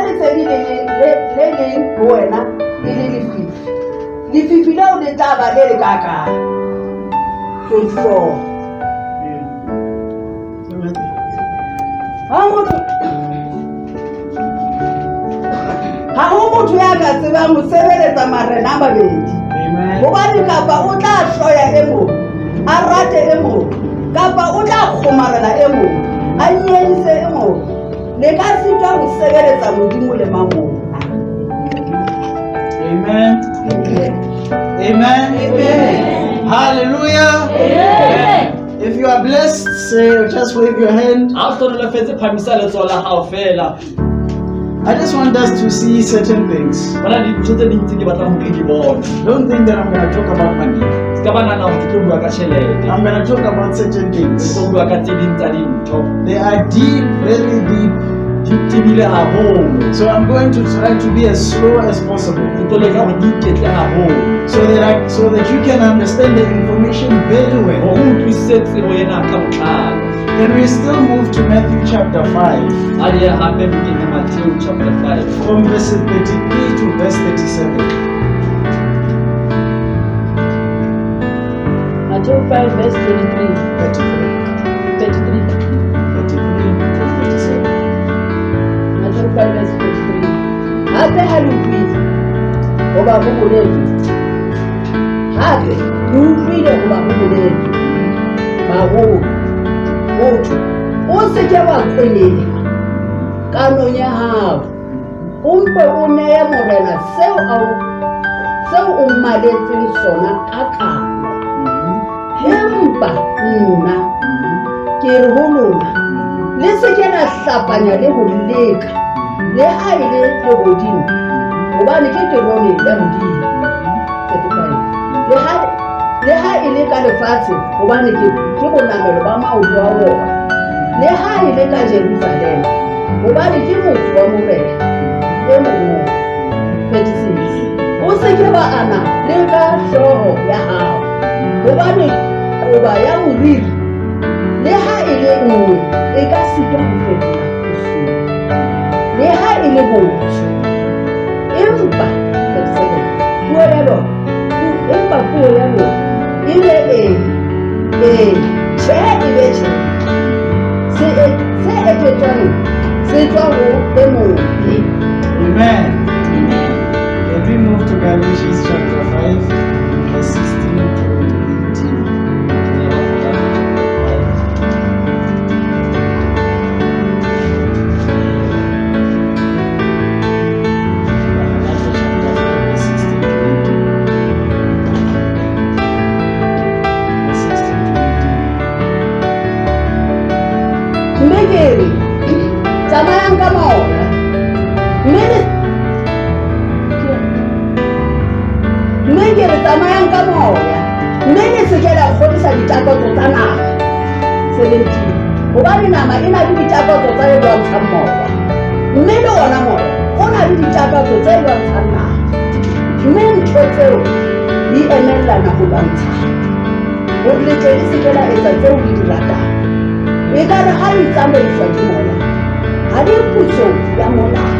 lesedi le leng ho wena le lefifi leo le tla ba le kaka 24 ha ho motho ya ka tsebang ho sebeletsa marena a mabedi hobane kapa o tla hloya e mong a rate e mong kapa o tla kgomarela e mong a nyedise e mong le ka sitwa ho sebeletsa modimo le mamong. Amen. Amen. Amen. Hallelujah. Amen. If you are blessed, say or just wave your hand. I just want us to see certain things. Don't think that I'm going to talk about money. I'm going to talk about certain things. They are deep, very deep. So I'm going to try to be as slow as possible. So that you can understand the information very well. Can we still move to Matthew chapter 5? From verse 33 to verse 37. Matthew 5 verse 23. 33. 37. Matthew 5 verse 23. Hape halukwile hoba ho boletswe. Hape lukwile hoba ho boletswe. Maholo motho o se ke wa kwelela kanong ya hao o mpe o neye morena seo o mmaletseng sona ka kano. Empa nna ke re ho lona le se ke la hlapanya le ho leka le ha ile lehodimo hobane ke terone ya modimo 35 le ha ile ka lefatshe hobane ke bonamelo ba maoto a ona le ha ile ka Jerusalem hobane ke motho wa morena e mong 36 o se ke ba ana le ka hloho ya hao hobane qoba ya moriri le ha ile nngwe e ka sitwa ho fetola bosula le ha ile botho empa 37 puo ya lona empa puo ya lona ile tjhe e be tjhe se etsetswang se tswa ho e mong. Amen. Can we move to Galatians chapter 5 verse 16 to 18? Mmekere tsamayang ka moya mmekere tsamayang ka moya mme le se ke la kgodisa ditakatso tsa naha 17 hobane nama e na le ditakatso tsa e lwantshang moya mme le ona moya o na le ditakatso tse lwantshang naha mme ntho tseo di emellana ho lwantshana hore letle le se ke la etsa tseo le di ratang. E ka re ha e tsamaiswa ke moya ha di puso ya molao.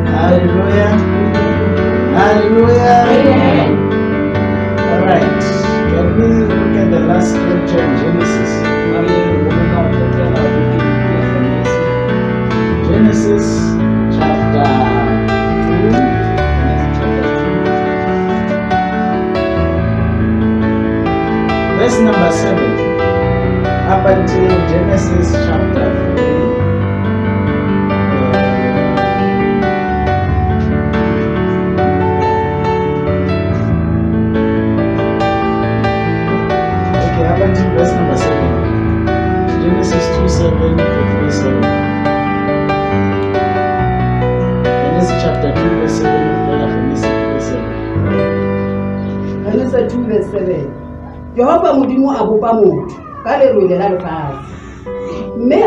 Hallelujah. Hallelujah. Amen. All right. Can we look at the last scripture in Genesis? Genesis chapter 2. Verse number 7. Up until Genesis chapter 3. Okay, up until verse number 7. Genesis 2:7 to 3:7. Genesis chapter 2 verse 7 to Genesis 3:7. Genesis 2 verse 7. Jehova modimo a bopa motho ka lerwele la lefatshe mme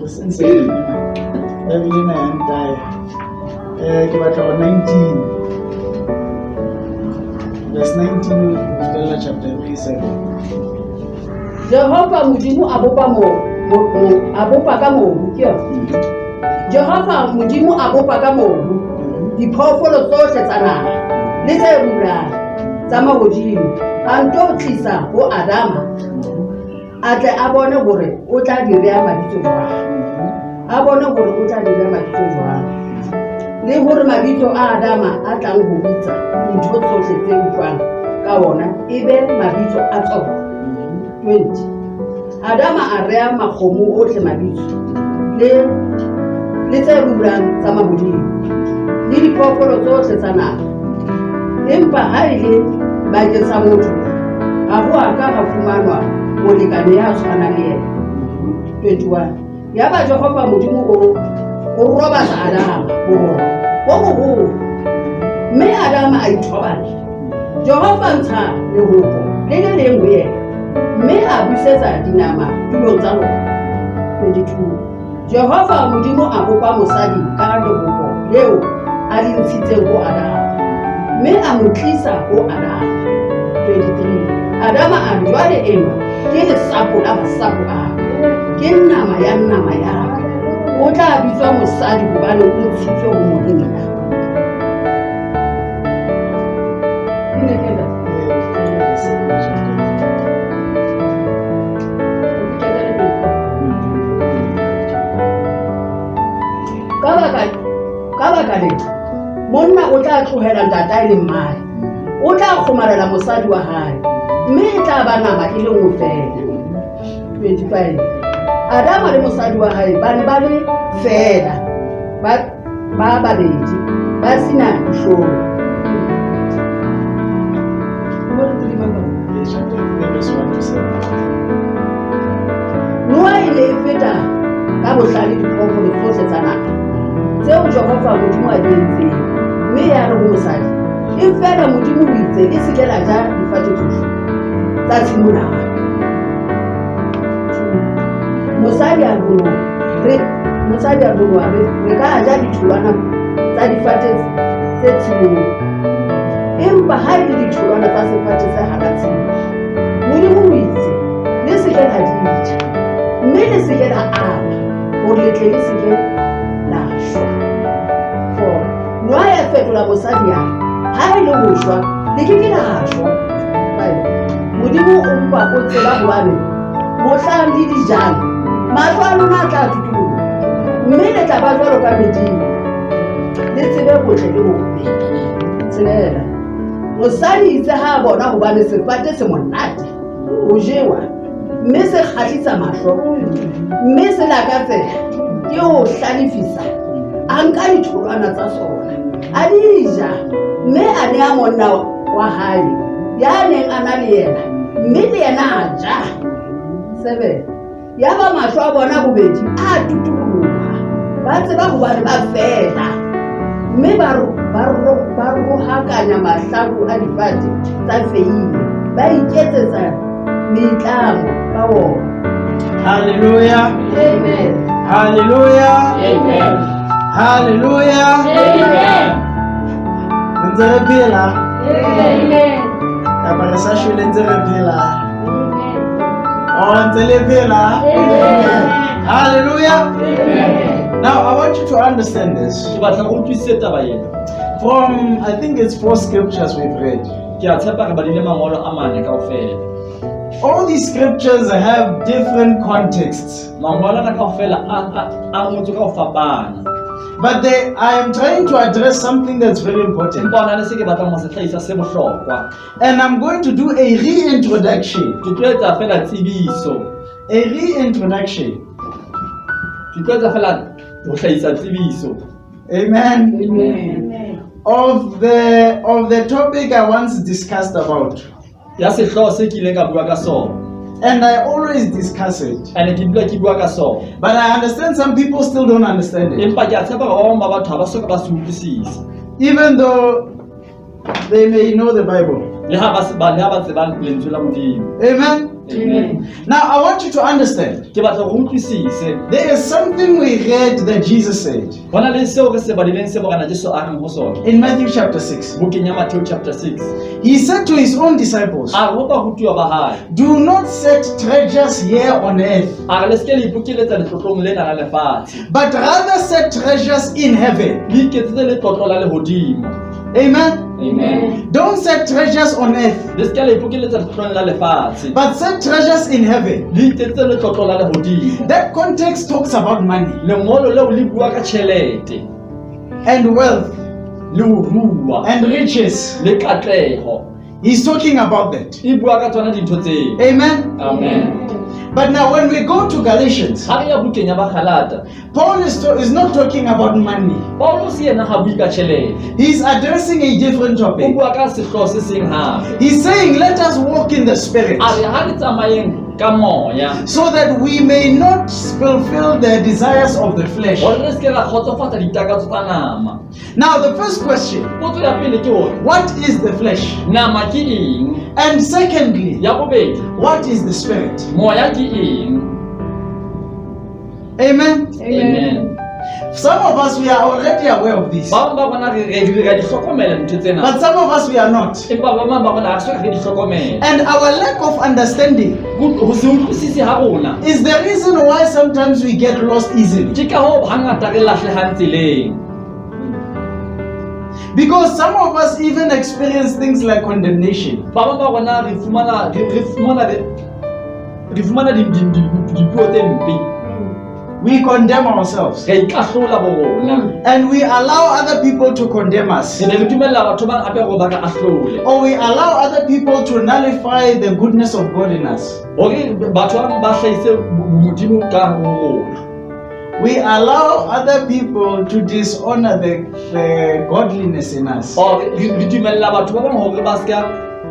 since Evelyn and ke batla go 19 verse 19 of chapter 3:7. Jehova modimo a bopa ka mobu ke yona. Jehova modimo a bopa ka mobu diphoofolo tsohle tsa naha le tse rulang tsa mahodimo a nto tlisa ho Adama a tle a bone hore o tla di rea mabitso jwang, a bone hore o tla di rea mabitso jwang, le hore mabitso a Adama a tlang ho bitsa dintho tsohle tse utlwang ka ona ebe mabitso a tsona. 20 Adama a rea makgomo ohle mabitso le tse rulang tsa mahodimo le diphoofolo tsohle tsa naha, empa ha e le bakeng sa motho ha ho a ka ha fumanwa molekane ya tshwanang le yena. 21 Yaba Jehova modimo o robatsa Adama bo boholo, mme Adama a ithobala. Jehova ntsha lehopo le le leng ho yena, mme a busetsa dinama tulong tsa lona. 22 Jehova modimo a bopa mosadi ka lehopo leo a le ntshitseng ho Adama, mme a mo tlisa ho Adama. 23 Adama a jwale ena ke lesapo la masapo a ke nama ya o tla bitswa mosadi hobane o ntshitswe ho monna. Ka baka lena monna o tla tlohela ntatae le mmae, o tla kgomarela mosadi wa hae, mme e tla ba nama e le nngwe fela. 25 Adama le mosadi wa hae ba ne ba le fela ba babedi ba sena dihlooho. Noa e ne e feta ka bohlale diphoofolo tsohle tsa naha tseo Jehova modimo a di entseng, mme ya re ho mosadi, e fela modimo o itse le se ke la ja difate tsohle tsa tshimolaha. Mosadi a bonoha re ka ja ditholwana tsa difate tse tshimong, empa ha e le ditholwana tsa sefate se hara tshimo, modimo o itse le se ke la di ja, mme le se ke la ama hore le tle le se ke la shwa. Noa ya fetola mosadi ya ha e le ho shwa le ke la shwa. Modimo o mpa o tseba hobane mohlang le dijalo mahlo a lona a tla tutuluha, mme le tla ba jwalo ka medimo le tsebe botle le bobe. Tshelela mosadi itse ha a bona hobane sefate se monate o jewa, mme se kgahlisa mahlo, mme se lakatseha ke ho hlalefisa, a nka ditholwana tsa sona a di ja, mme a ne a monna wa hae ya neng a na le yena, mme le yena a ja. 7 Yaba mahlo a bona bobedi a tutuluha, ba tseba hobane ba fela, mme ba rohakanya mahlaku a difate tsa feile, ba iketsetsa meitlamo ka wona. Hallelujah. Amen. Hallelujah. Amen. Hallelujah. Amen. Ntse re phela Amen. kapa re sa shwele ntse re phela. Ntse le phela. Amen. Hallelujah. Amen. Now I want you to understand this. Ke batla go utlwisisa taba ena. From I think it's 4 scriptures we've read. Ke a tshepa re badile mangolo a mane kaofela. All these scriptures have different contexts. Mangolo ana kaofela a ngotswe ka ho fapana. But I am trying to address something that's very important. Empa hona le se ke batlang ho se hlahisa se bohlokwa. And I'm going to do a reintroduction. Ke tlo etsa fela tsebiso. A reintroduction. Ke tlo etsa fela ho hlahisa tsebiso. Amen. Amen. Of the topic I once discussed about. Ya sehloho se ke ileng ka bua ka sona. And I always discuss it. Ane ke dula ke bua ka sona. But I understand some people still don't understand it. Empa ke a tshepa ba bang ba batho ha ba soka ba se utlwisisa. Even though they may know the Bible. Le ha ba tseba lentswe la Modimo. Amen. Amen. Now, I want you to understand. Ke batla go utlwisise. There is something we read that Jesus said Hona le seo re se badileng se bogana Jesu a reng go sona. in Matthew chapter 6. Bukeng ya Matthew chapter 6. He said to his own disciples, A re go barutiwa ba hae. do not set treasures here on earth, A re le seke le ipokeletsa letlotlong lena la lefatshe. but rather set treasures in heaven. Le iketsetse letlotlo la lehodimo. Amen. Amen. Don't set treasures on earth, Le seke le ipokeletsa letlotlong la lefatshe. but set treasures in heaven. Le iketsetse letlotlo la lehodimo. That context talks about money Lengolo leo le bua ka tjhelete, and wealth le ho rua, and riches. le katleho. He's talking about that. E bua ka tsona dintho tseo. Amen. Amen. But now, when we go to Galatians, Ha re ya bukeng ya Bakgalata, Paul is not talking about money. Paulos yena ha bue ka tjhelete. He's addressing a different O topic. bua ka sehlooho se seng hape. He's saying, let us walk in the Spirit A re ha re tsamayeng ka moya, so that we may not fulfill the desires of the flesh. hore re seke ra kgotsofatsa ditakatso tsa nama. Now, the first question, Potso ya pele ke hore what is the flesh? nama ke eng? And secondly, Ya bobedi, what is the Spirit? moya ke eng? Amen. Amen. Some of us, we are already aware of this. Ba bang ba bona re di hlokomela ntho tsena. But some of us, we are not. Empa ba bang ba bona ha se re di hlokomela. And our lack of understanding Ho se utlwisise ha rona. is the reason why sometimes we get lost easily. Ke ka hoo hangata re lahlehang tseleng. Because some of us even experience things like condemnation. Ba bang ba bona re fumana dipuo tse mpe. We condemn ourselves. Re ikahlola bo rona. And we allow other people to condemn us. Re be re dumella batho ba hape hore ba ka ahlole. Or we allow other people to nullify the goodness of God in us. Hore batho ba hlahise modimo ka ho rona. We allow other people to dishonor the godliness in us. Or re dumella batho ba bang hore ba ska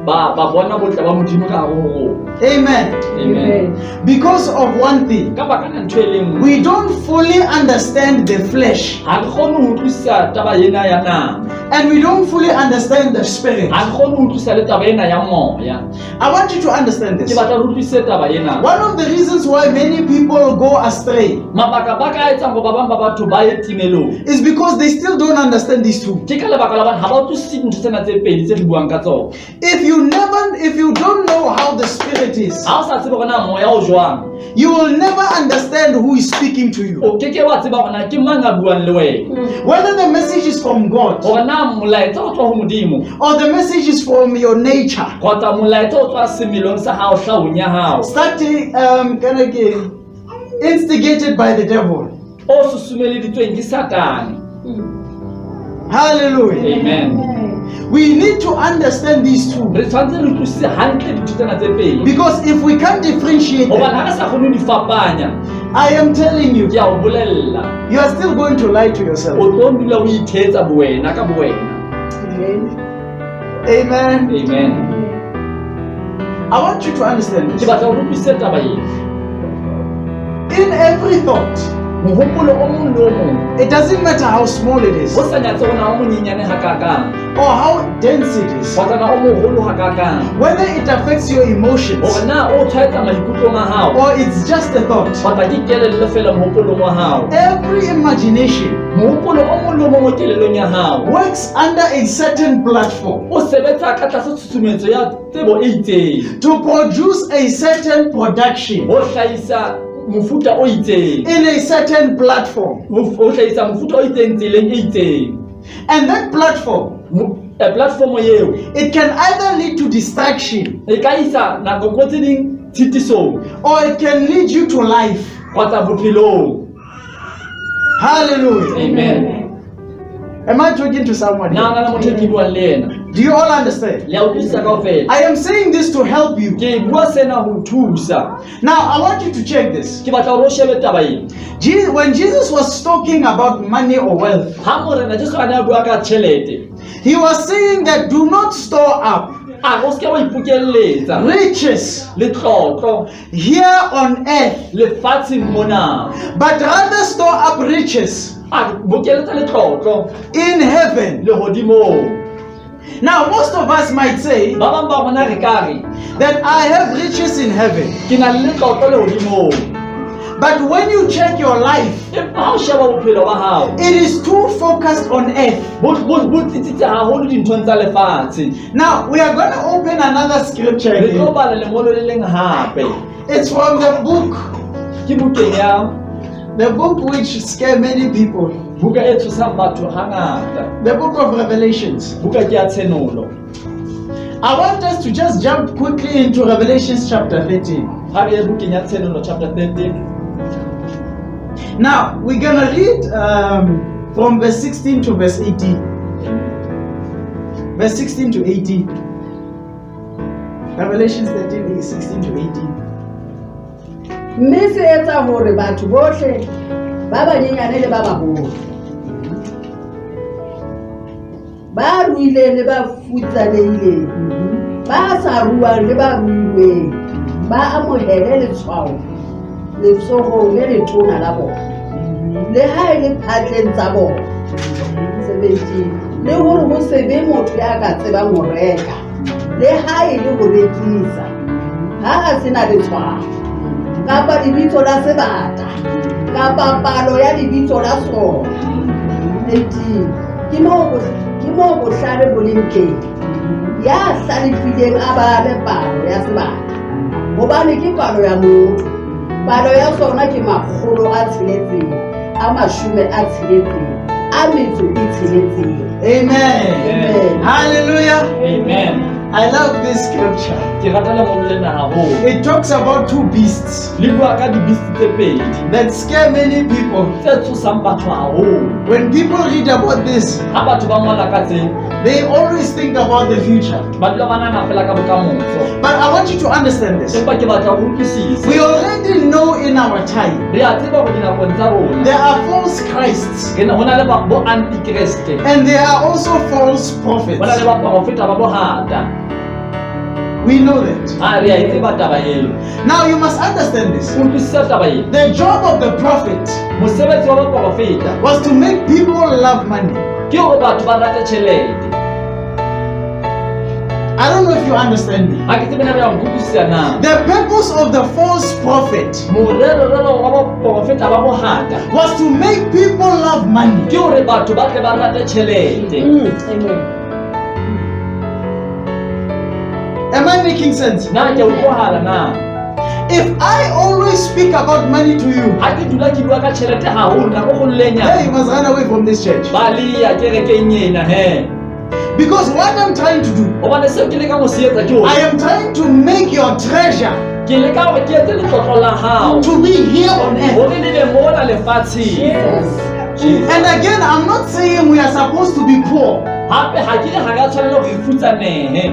ba bona botle ba modimo ka ho rona. Amen. Amen. Because of one thing, Ka baka na ntho e le nngwe, we don't fully understand the flesh. ha re kgone ho utlwisisa taba ena ya nama. And we don't fully understand the Spirit. Ha re kgone ho utlwisisa le taba ena ya moya. I want you to understand Ke this. batla re utlwisise taba ena. One of the reasons why many people go astray Mabaka ba ka etsang hore ba bang ba batho ba ye timelong. is because they still don't understand these two. Ke ka lebaka la bana ha ba utlwisise ntho tsena tse pedi tse re buang ka tsona. If you don't know how the Spirit is, Ha o sa tsebe hore na moya o jwang, you will never understand who is speaking to you. o keke wa tseba hore na ke mang a buang le wena. Whether the message is from God Hore na molaetsa o tswa ho modimo, or the message is from your nature. kgotsa molaetsa o tswa semelong sa hao, hlahong ya hao, Starting instigated by the devil. o susumeleditsweng ke Satane. Hallelujah. Amen. We need to understand these two. Re tshwanetse re utlwisise hantle dintho tsena tse pedi. Because if we can't differentiate Hobane them, ha re sa kgone ho di fapanya, I am telling you, ke a o bolella, you are still going to lie to o yourself. tlo dula o ithetsa bowena ka bowena. Amen. Amen. I want you to understand Ke this. batla o utlwisise taba ena. In every thought, Mohopolo o mong le o mong, it doesn't matter how small it is ho sa nyatse hore na o monyenyane hakakang, or how dense it is, kgotsa na o moholo hakakang, whether it affects your emotions hore na o tshwaetsa maikutlong a hao, or it's just a thought. kgotsa ke kelello fela mohopolong wa hao. Every imagination Mohopolo o mong le o mong o kelellong ya hao works under a certain platform o sebetsa ka tlasa tshusumetso ya tsebo e itseng, to produce a certain production ho hlahisa mofuta o itseng, in a certain platform. ho hlahisa mofuta o itseng tseleng e itseng. And that platform, Platform eo it can either lead to distraction e ka isa nako ko tse ding tshitisong, or it can lead you to life. kgotsa bophelong. Hallelujah. Amen. Am I talking to someone Na here? na motho ke buang le yena, Do you all understand? le a utlwisisa kaofela. I am saying this to help you. Ke bua sena ho thusa. Now, I want you to check this. Ke batla hore o shebe taba ena. When Jesus was talking about money or wealth, Ha morena Jesu a ne a bua ka tjhelete, he was saying that do not store up a o seke wa ipokelletsa riches le tlotlo here on earth, lefatsheng mona, but rather store up riches a bokeletsa le tlotlo in heaven. le hodimong. Now, most of us might say ba bang ba bona re ka re that I have riches in heaven. ke na le letlotlo le hodimong. But when you check your life, Empa ha o sheba bophelo ba hao it is too focused on earth. bo tsitsitse haholo dinthong tsa lefatshe. Now, we are going to open another scripture Re tlo here. bala lengolo le leng hape It's from the book, ke bukeng ya the book which scare many people, buka e tshosang batho hangata, the book of Revelations. buka ke ya tshenolo. I want us to just jump quickly into Revelations chapter 13. Ha re ye bukeng ya tshenolo chapter 13. Now, we're going to read from verse 16 to verse 18. Verse 16 to 18. Revelations 13, 16 to 18. mme se etsa hore batho bohle ba banyenyane le ba baholo ba ruileng le ba futsanehileng ba sa ruang le ba ruilweng ba amohele letshwao letsohong le letona la bona le ha e le phatleng tsa bona 17 le hore ho se be motho ya ka tsebang ho reka le ha e le ho rekisa ha a se na letshwao kapa lebitso la sebata kapa palo ya lebitso la sona 18 ke moo bohlale bo leng teng ya hlalefileng a bale palo ya sebata hobane ke palo ya motho palo ya sona ke 666 a metso e tsheletseng. Amen. Amen. Hallelujah. Amen. I love this scripture. Ke rata lengolo lena haholo. It talks about two beasts Le bua ka di-beast tse pedi that scare many people. tse tshosang batho haholo. When people read about this, Ha batho ba ngola ka tse, they always think about the future. ba dula ba nahana fela ka bokamoso. But I want you to understand this. Empa ke batla ho utlwisisa. We already know in our time Re a tseba hore dinakong tsa rona there are false Christs ho na le bo antikreste, and there are also false ho na le prophets. baprofeta ba bohata. We know that. Ha re a e tseba taba eo. Now you must understand this. O utlwisisa taba eo. The job of the prophet Mosebetsi wa baprofeta was to make people love money. ke hore batho ba rate tjhelete. I don't know if you understand me. Ha ke tsebe na re a nkutlwisisa na. The purpose of the false prophet Morero wa baprofeta ba bohata was to make people love money. ke hore batho ba tle ba rate tjhelete. Amen. Am I making sense? Na ke utlwahala na. If I always speak about money to you, Ha ke dula ke bua ka tjhelete haholo nako go hey, you llenya. must run away from this church. Ba liya kerekeng ena he. Because what I'm trying to do, Hobane seo ke leka go se etsa ke hore I am trying to make your treasure ke leka hore ke etse letlotlo la hao to be here on earth. hore le be mona lefatsheng. Yes. And again, I'm not saying we are supposed to be poor. Hape ha ke re ha re a tshwanela hore re futsanehe.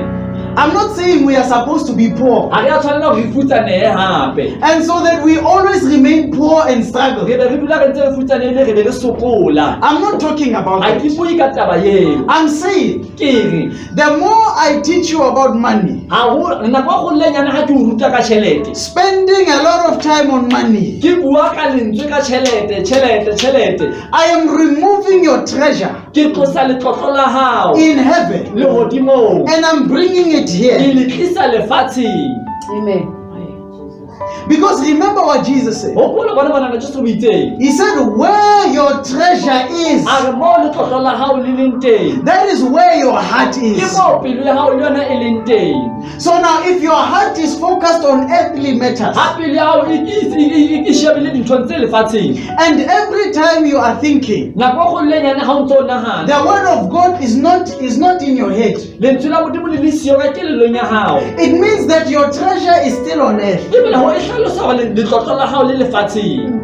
I'm not saying we are supposed to be poor. Ha re a tshwanela hore re futsanehe hape. And so that we always remain poor and struggle. Re be re dula re ntse re futsanehile re be re sokola. I'm not talking about Ha ke that. bue ka taba eo. I'm saying Ke re the more I teach you about money, haholo nako go llenyana ha ke o ruta ka tjhelete. spending a lot of time on money, Ke bua ka lentswe ka tjhelete. I am removing your treasure Ke tlosa letlotlo la hao in heaven le hodimong. and I'm bringing it Ke here. le tlisa lefatsheng. Amen. Because remember what Jesus said. Hopola bona bana Jesu o itseng. He said, where your treasure is, A re mo letlotlo la hao le leng teng. that is where your heart Ke is. mo pelo ya hao le yona e leng teng. So now if your heart is focused on earthly matters, Ha pelo ya hao e shebile dinthong tse lefatsheng. and every time you are thinking, Nako go llenyana ha o ntso o nahana. the word of God is not in your head, Lentswe la Modimo le le siyo ka kelellong ya hao. it means that your treasure is still on earth. Ebile ho e hlalosa hore letlotlo la hao le lefatsheng.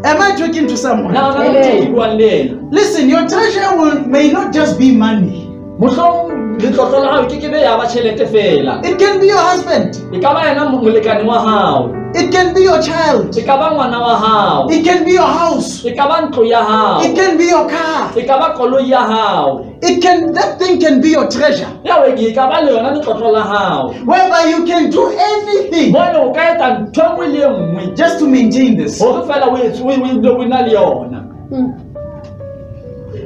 Am I talking to someone? Na na Amen. ke buang le ena. Listen, your treasure may not just be money. Mohlomong letlotlo la hao ke kebe ya ba tjhelete fela. It can be your husband. E ka ba yena molekane wa hao. It can be your child. E ka ba ngwana wa hao. It can be your house. E ka ba ntlo ya hao. It can be your car. E ka ba koloi ya hao. That thing can be your treasure. Ya we ke ka ba le yona letlotlo la hao. Whereby you can do anything Mona o ka etsa ntho e nngwe le e nngwe just to maintain this. hore fela o na le yona.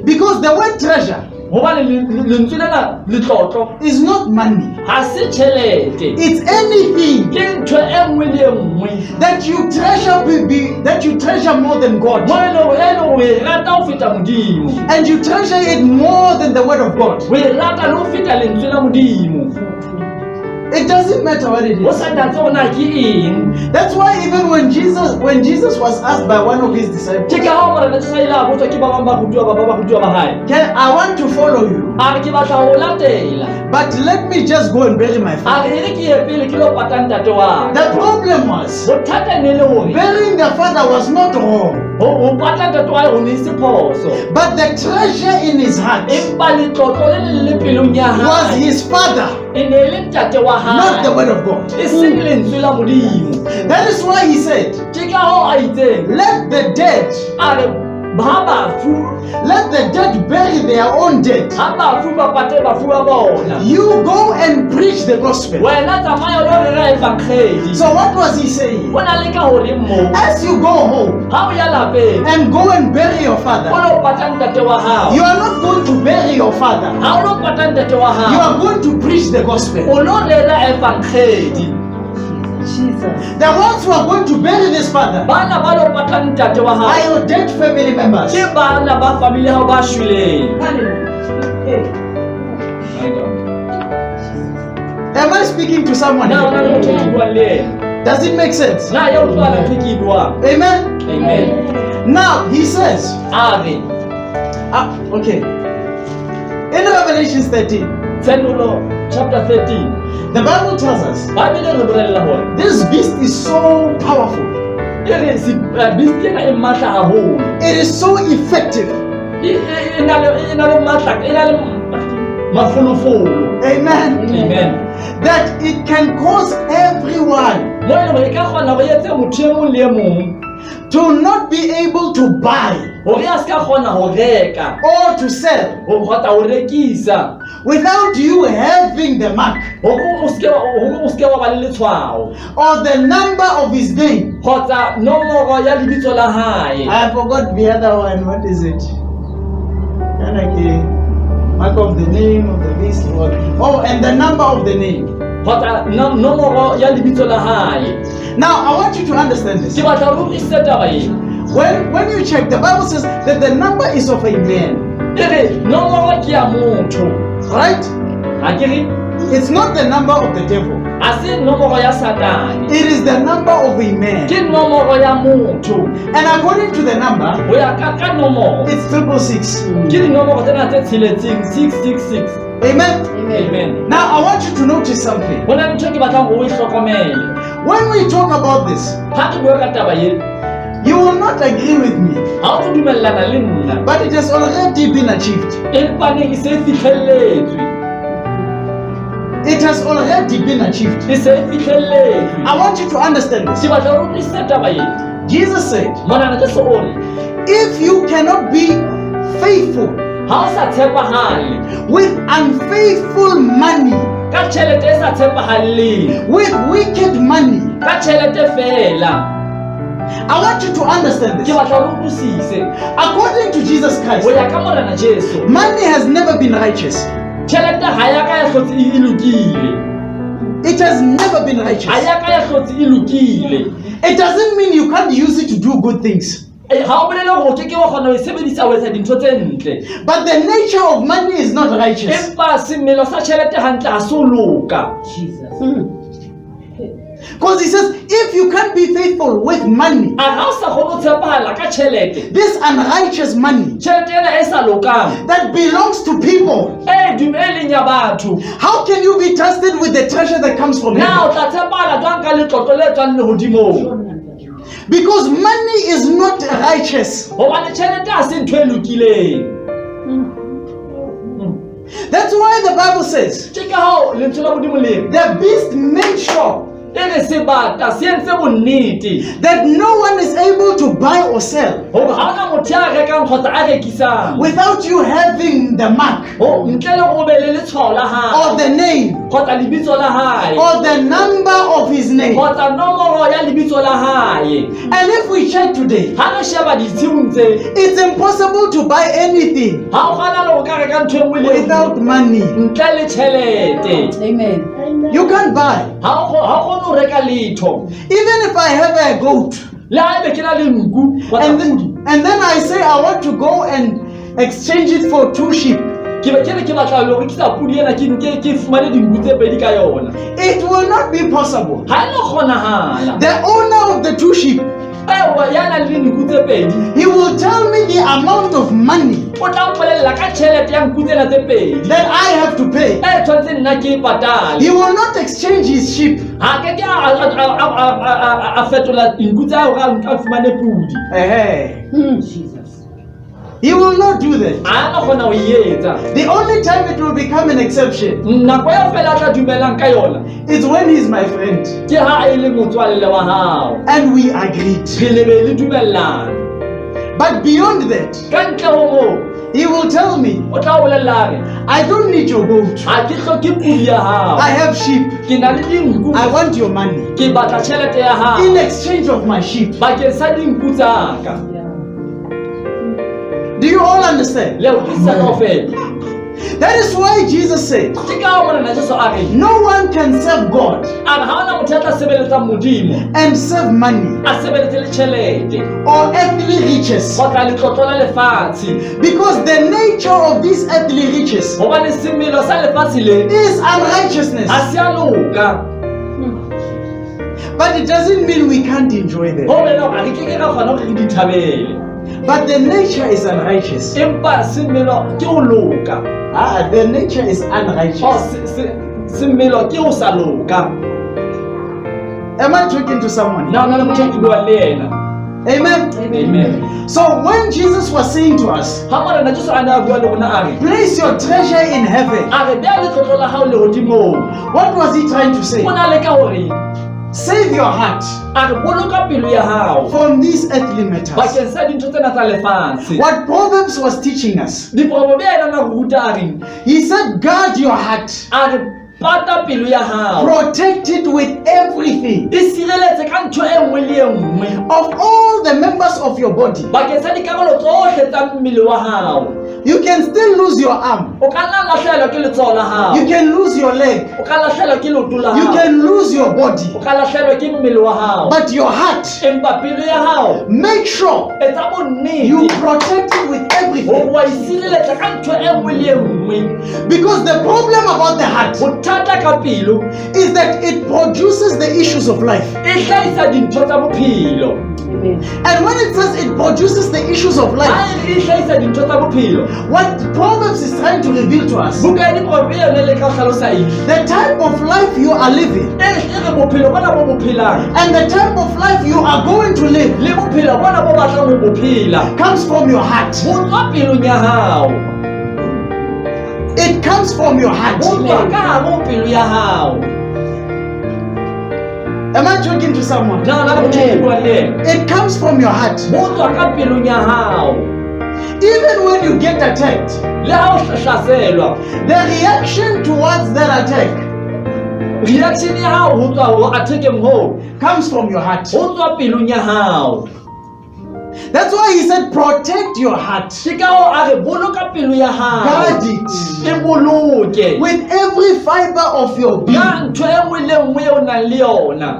Because the word treasure Hobane lentswe lena letlotlo is not money. ha se tjhelete. It's anything Ke ntho e nngwe le e nngwe that you treasure more than God. mo e leng hore o e rata ho feta Modimo. And you treasure it more than the word of God. O e rata le ho feta lentswe la Modimo. It doesn't matter what it O is. sa natse hore na ke eng. That's why even when Jesus was asked by one of his disciples, Ke ka ha Morena Jesu a ile a botswa ke ba bang ba barutwa ba hae. I want to follow you, A re ke batla ho latela. but let me just go and bury my A father. re ere ke ye pele ke lo pata ntate wa. The problem was, Bothata ne le hore burying the father was not wrong, ho pata ntate wa ho ne se phoso. but the treasure in his heart Empa letlotlo le le pelong ya was hae his father, e ne le ntate wa not the hae. word of God. E seng lentswe la Modimo. That is why he said, Ke ka hoo a itseng let the dead, a re ba bafu let the dead bury their own dead. ha bafu ba pate bafu ba bona. You go and preach the gospel. Wena tsamaya o lo rera evangeli. So what was he saying? Ho na le ka hore mo As you go home ha o ya lapeng and go and bury your o father, lo pata ntate wa hao. you are not going to bury your father. Ha o lo pata ntate wa You hao are going to preach the gospel. o lo rera evangeli. Jesus. The ones who are going to bury this father Bana ba lo pata ntate wa are hao your dead family members. ke bana ba family ya hao ba shweleng. Hallelujah. Am I speaking to someone Na ona le here? motho ke buang le ena. Does it make sense? Na ya utlwa ntho ke e buang. Amen. Amen. Now he says, A re okay, in Revelation 13, Tsenolo chapter 13 the Bible tells us Bible re bolella hore this beast is so powerful. e re beast ena e matla haholo. It is so effective. E na le matla, e na le mafolofolo. Amen. Amen. That it can cause everyone Mo e leng hore e ka kgona hore e etse motho e mong le e mong to not be able to buy hore a ska kgona ho reka or to sell ho kgotsa ho rekisa without you having the mark hore o ske wa ba le letshwao or the number of his name. kgotsa nomoro ya lebitso la hae. I forgot the other one. What is it? Mark of the name of the beast. Oh, and the number of the name. Kgotsa nomoro ya lebitso la hae. Now, I want you to understand this. Ke batla hore o ise taba ena. When you check, the Bible says that the number is of a man, E re nomoro ke ya motho. right? Ha ke re It's not the number of the devil. a se nomoro ya Satane. It is the number of a man. Ke nomoro ya motho. And according to the number, Ho ya ka nomoro it's 666. ke dinomoro tsena tse tsheletseng 666. Amen. Amen. Now, I want you to notice something. Ho na le ntho ke batlang hore o e hlokomele. When we talk about this, Ha ke bua ka taba ena, you will not agree with me, ha o tlo dumellana le nna. but it has already been achieved. Empa ne e se fihlelletswe. It has already been achieved. E se fihlelletswe. I want you to understand this. Ke batla hore o ise taba ena. Jesus said, Monana ke se ore, if you cannot be faithful ha o sa tshepahale with unfaithful money, ka tjhelete e sa tshepahaleng, with wicked money, ka tjhelete fela. I want you to understand Ke this. batla hore o utlwisise. According to Jesus Ho Christ, ya ka Morena Jesu, money has never been righteous. tjhelete ha ya ka ya hlotse e lokile. It has never been Ha righteous. ya ka ya hlotse e lokile. It doesn't mean you can't use it to do good things. Ha o bolele hore o ke wa kgona ho e sebedisa ho etsa dintho tse ntle. But the nature of money is not righteous. Empa semelo sa tjhelete hantle ha se o loka. Jesus. Because he says, if you can't be faithful with money, A ha o sa kgone ho tshepahala ka tjhelete, this unrighteous money tjhelete ena e sa lokang, that belongs to people, e dumeleng ya batho, how can you be trusted with the treasure that comes from na o heaven? tla tshepahala jwang ka letlotlo le tswang lehodimong? Because money is not righteous. Hobane tjhelete ha se ntho e lokileng. That's why the Bible says, Ke ka hao lentswe la Modimo le re, the beast made sure e re sebata se entse bonnete that no one is able to buy or sell hore ha ona motho ya reka rekang kgotsa a rekisang without you having the mark ntle le go be le letshwao la or hae the name kgotsa lebitso la hae or the number of his name. kgotsa nomoro ya lebitso la hae. And if we check today, Ha re sheba ditshimong tse it's impossible to buy anything ha o kgona le go ka reka ntho e nngwe le without money. ntle le tšhelete. Amen. You can't buy. Ha o kgone ho reka letho. Even if I have a goat Le ha ebe ke na le nku kgotsa podi, and then I say I want to go and exchange it for 2 sheep, ke be ke re ke batla ho rekisa podi ena ke nke ke fumane dinku tse pedi ka yona. it will not be possible. Ha e no kgonahala. The owner of the 2 sheep, Ewa ya nang le dinku tse pedi he will tell me the amount of money o tla mpolella ka tšhelete ya nku tsena tse pedi that I have to pay. e tshwanetse nna ke e patale. He will not exchange his sheep. Ha ke ke a fetola dinku tsa hao ka fumane podi. Hey, Jesus. he will not do that. Ha no kgona ho e etsa. The only time it will become an exception Nako eo fela a tla dumelang ka yona is when he's my friend ke ha e le motswalle wa hao and we agreed. re lebe le dumellana. But beyond that, Ka ntle ho moo he will tell me, o tla bolella re I don't need your goat. ha ke hloke podi ya hao, I have sheep. ke na le dinku, I want your money ke batla tjhelete ya hao in exchange of my sheep. bakeng sa dinku tsa ka. Do you all understand? Le utlwisisa kaofela. That is why Jesus said, Ke ka hoo mona Jesu a re no one can serve God a re ha hona motho a tla sebeletsang Modimo and serve money a sebeletse le tjhelete or earthly riches, kgotsa letlotlo la lefatshe, because the nature of these earthly riches hobane semelo sa lefatshe le is unrighteousness. ha se a loka. But it doesn't mean we can't enjoy them. Ho bela a re ke ra kgona hore re di thabele, But the nature is unrighteous. empa semelo ke ho loka. The nature is unrighteous. Semelo ke ho sa loka. Am I talking to someone? Na le motho a ke bua le yena. Amen. Amen. So when Jesus was saying to us, Ha mona Jesu a ne a bua le rona a re place your treasure in heaven, a re beha letlotlo la hao lehodimong, what was he trying to say? o na le ka hore Save your heart a re boloka pelo ya hao from these earthly matters. bakeng sa dintho tsena tsa lefatshe. What Proverbs was teaching us, Diproverbs ena na ruta a reng he said, guard your heart, a re pata pelo ya hao, protect it with everything. e sireletse ka ntho e nngwe le e nngwe Of all the members of your body, bakeng sa dikarolo tsohle tsa mmele wa hao. you can still lose your arm, O ka nna lahlehelwa ke letsoho la hao, you can lose your leg, o ka lahlehelwa ke leoto la you hao, can lose your body, o ka lahlehelwa ke mmele wa hao, but your heart, empa pelo ya hao make sure etsa you bonnete protect it with hore everything. wa e sireletsa ka ntho e nngwe le e nngwe. Because the problem about the heart Bothata ka pelo is that it produces the issues of life. e hlahisa dintho tsa bophelo. Amen. And when it says it produces the issues of life, Ha e hlahisa dintho tsa bophelo, what Proverbs is trying to reveal to us, buka ya diproverbs yona le ka hlalosa eng the type of life you are living e re bophelo bona bo bophelang and the type of life you are going to live le bophelo bona bo batlang ho bophela comes from your heart. bo tswa pelong ya hao, It comes from your heart. bo tswa ka hare ho pelo ya hao. Am I talking to someone? Na le motho ke bua le yena. It comes from your heart. Bo tswa ka pelong ya hao. Even when you get attacked, Le ha o hlaselwa, the reaction towards that attack reaction ya hao ho tswa ho attack-eng ho comes from your heart. ho tswa pelong ya hao. That's why he said, protect your heart Ke ka hoo a re boloka pelo ya hao, Guard it. e boloke with every fiber of your ka being. ntho e nngwe le nngwe eo o nang le yona.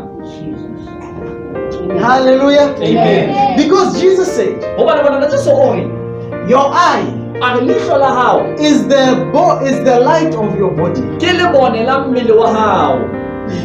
Hallelujah. Amen. Because Jesus said, Hobane bona Jesu o re your eye a re leihlo la hao is the light of your body. ke lebone la mmele wa hao.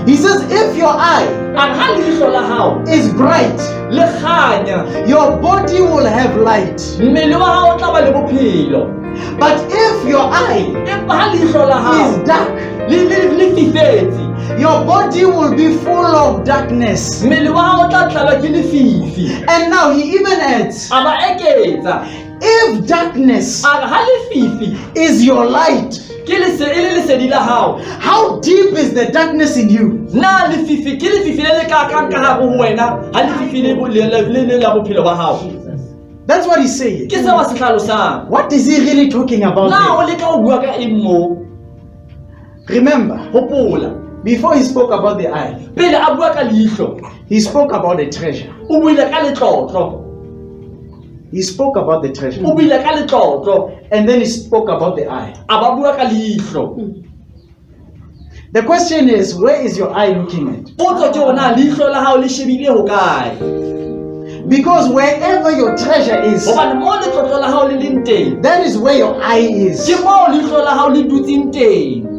He says, if your eye A re ha leihlo la hao is bright, le kganya, your body will have light. mmele wa hao o tla ba le bophelo. But if your eye Empa ha leihlo la hao is dark, le fifetse, your body will be full of darkness. mmele wa hao o tla tlalwa ke lefifi. And now he even adds, A ba eketsa if darkness a re ha lefifi is your light, ke e le lesedi la hao, how deep is the darkness in you? na lefifi ke lefifi le le ka kang ka hare ho wena ha lefifi le la bophelo ba hao. That's what he's saying. Ke se wa se hlalosang. What is he really talking about Na o here? leka o bua ka eng mo? Remember, Hopola. before he spoke about the eye, Pele a bua ka leihlo, he spoke about the treasure. o buile ka letlotlo. He spoke about the treasure. O buile ka letlotlo, And then he spoke about the eye. a ba bua ka leihlo. The question is, where is your eye looking at? Potso ke hore na leihlo la hao le shebile ho kae? Because wherever your treasure is, Hobane mo letlotlo la hao le leng teng, that is where your eye is. ke mo leihlo la hao le dutseng teng.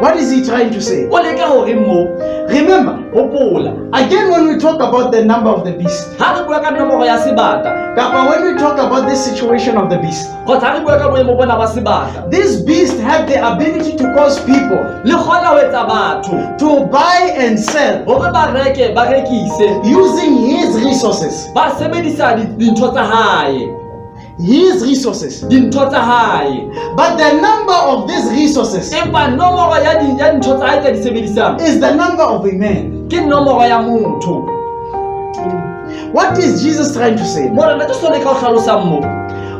What is he trying to say? O leka hore mo, Remember, hopola. again, when we talk about the number of the beast, Ha re bua ka nomoro ya sebata, Kappa, when we talk about this situation of the beast, kgotsa ha re bua ka boemo bona ba sebata, this beast have the ability to cause people le kgona ho etsa batho to buy and sell hore ba reke ba rekise, using his resources. ba sebedisa dintho tsa hae, His resources. dintho tsa hae. But the number of these resources Empa nomoro ya dintho tsa hae tse di sebedisang is the number of a man. ke nomoro ya motho. What is Jesus trying to say? Morena ke sone ka ho hlalosang mo,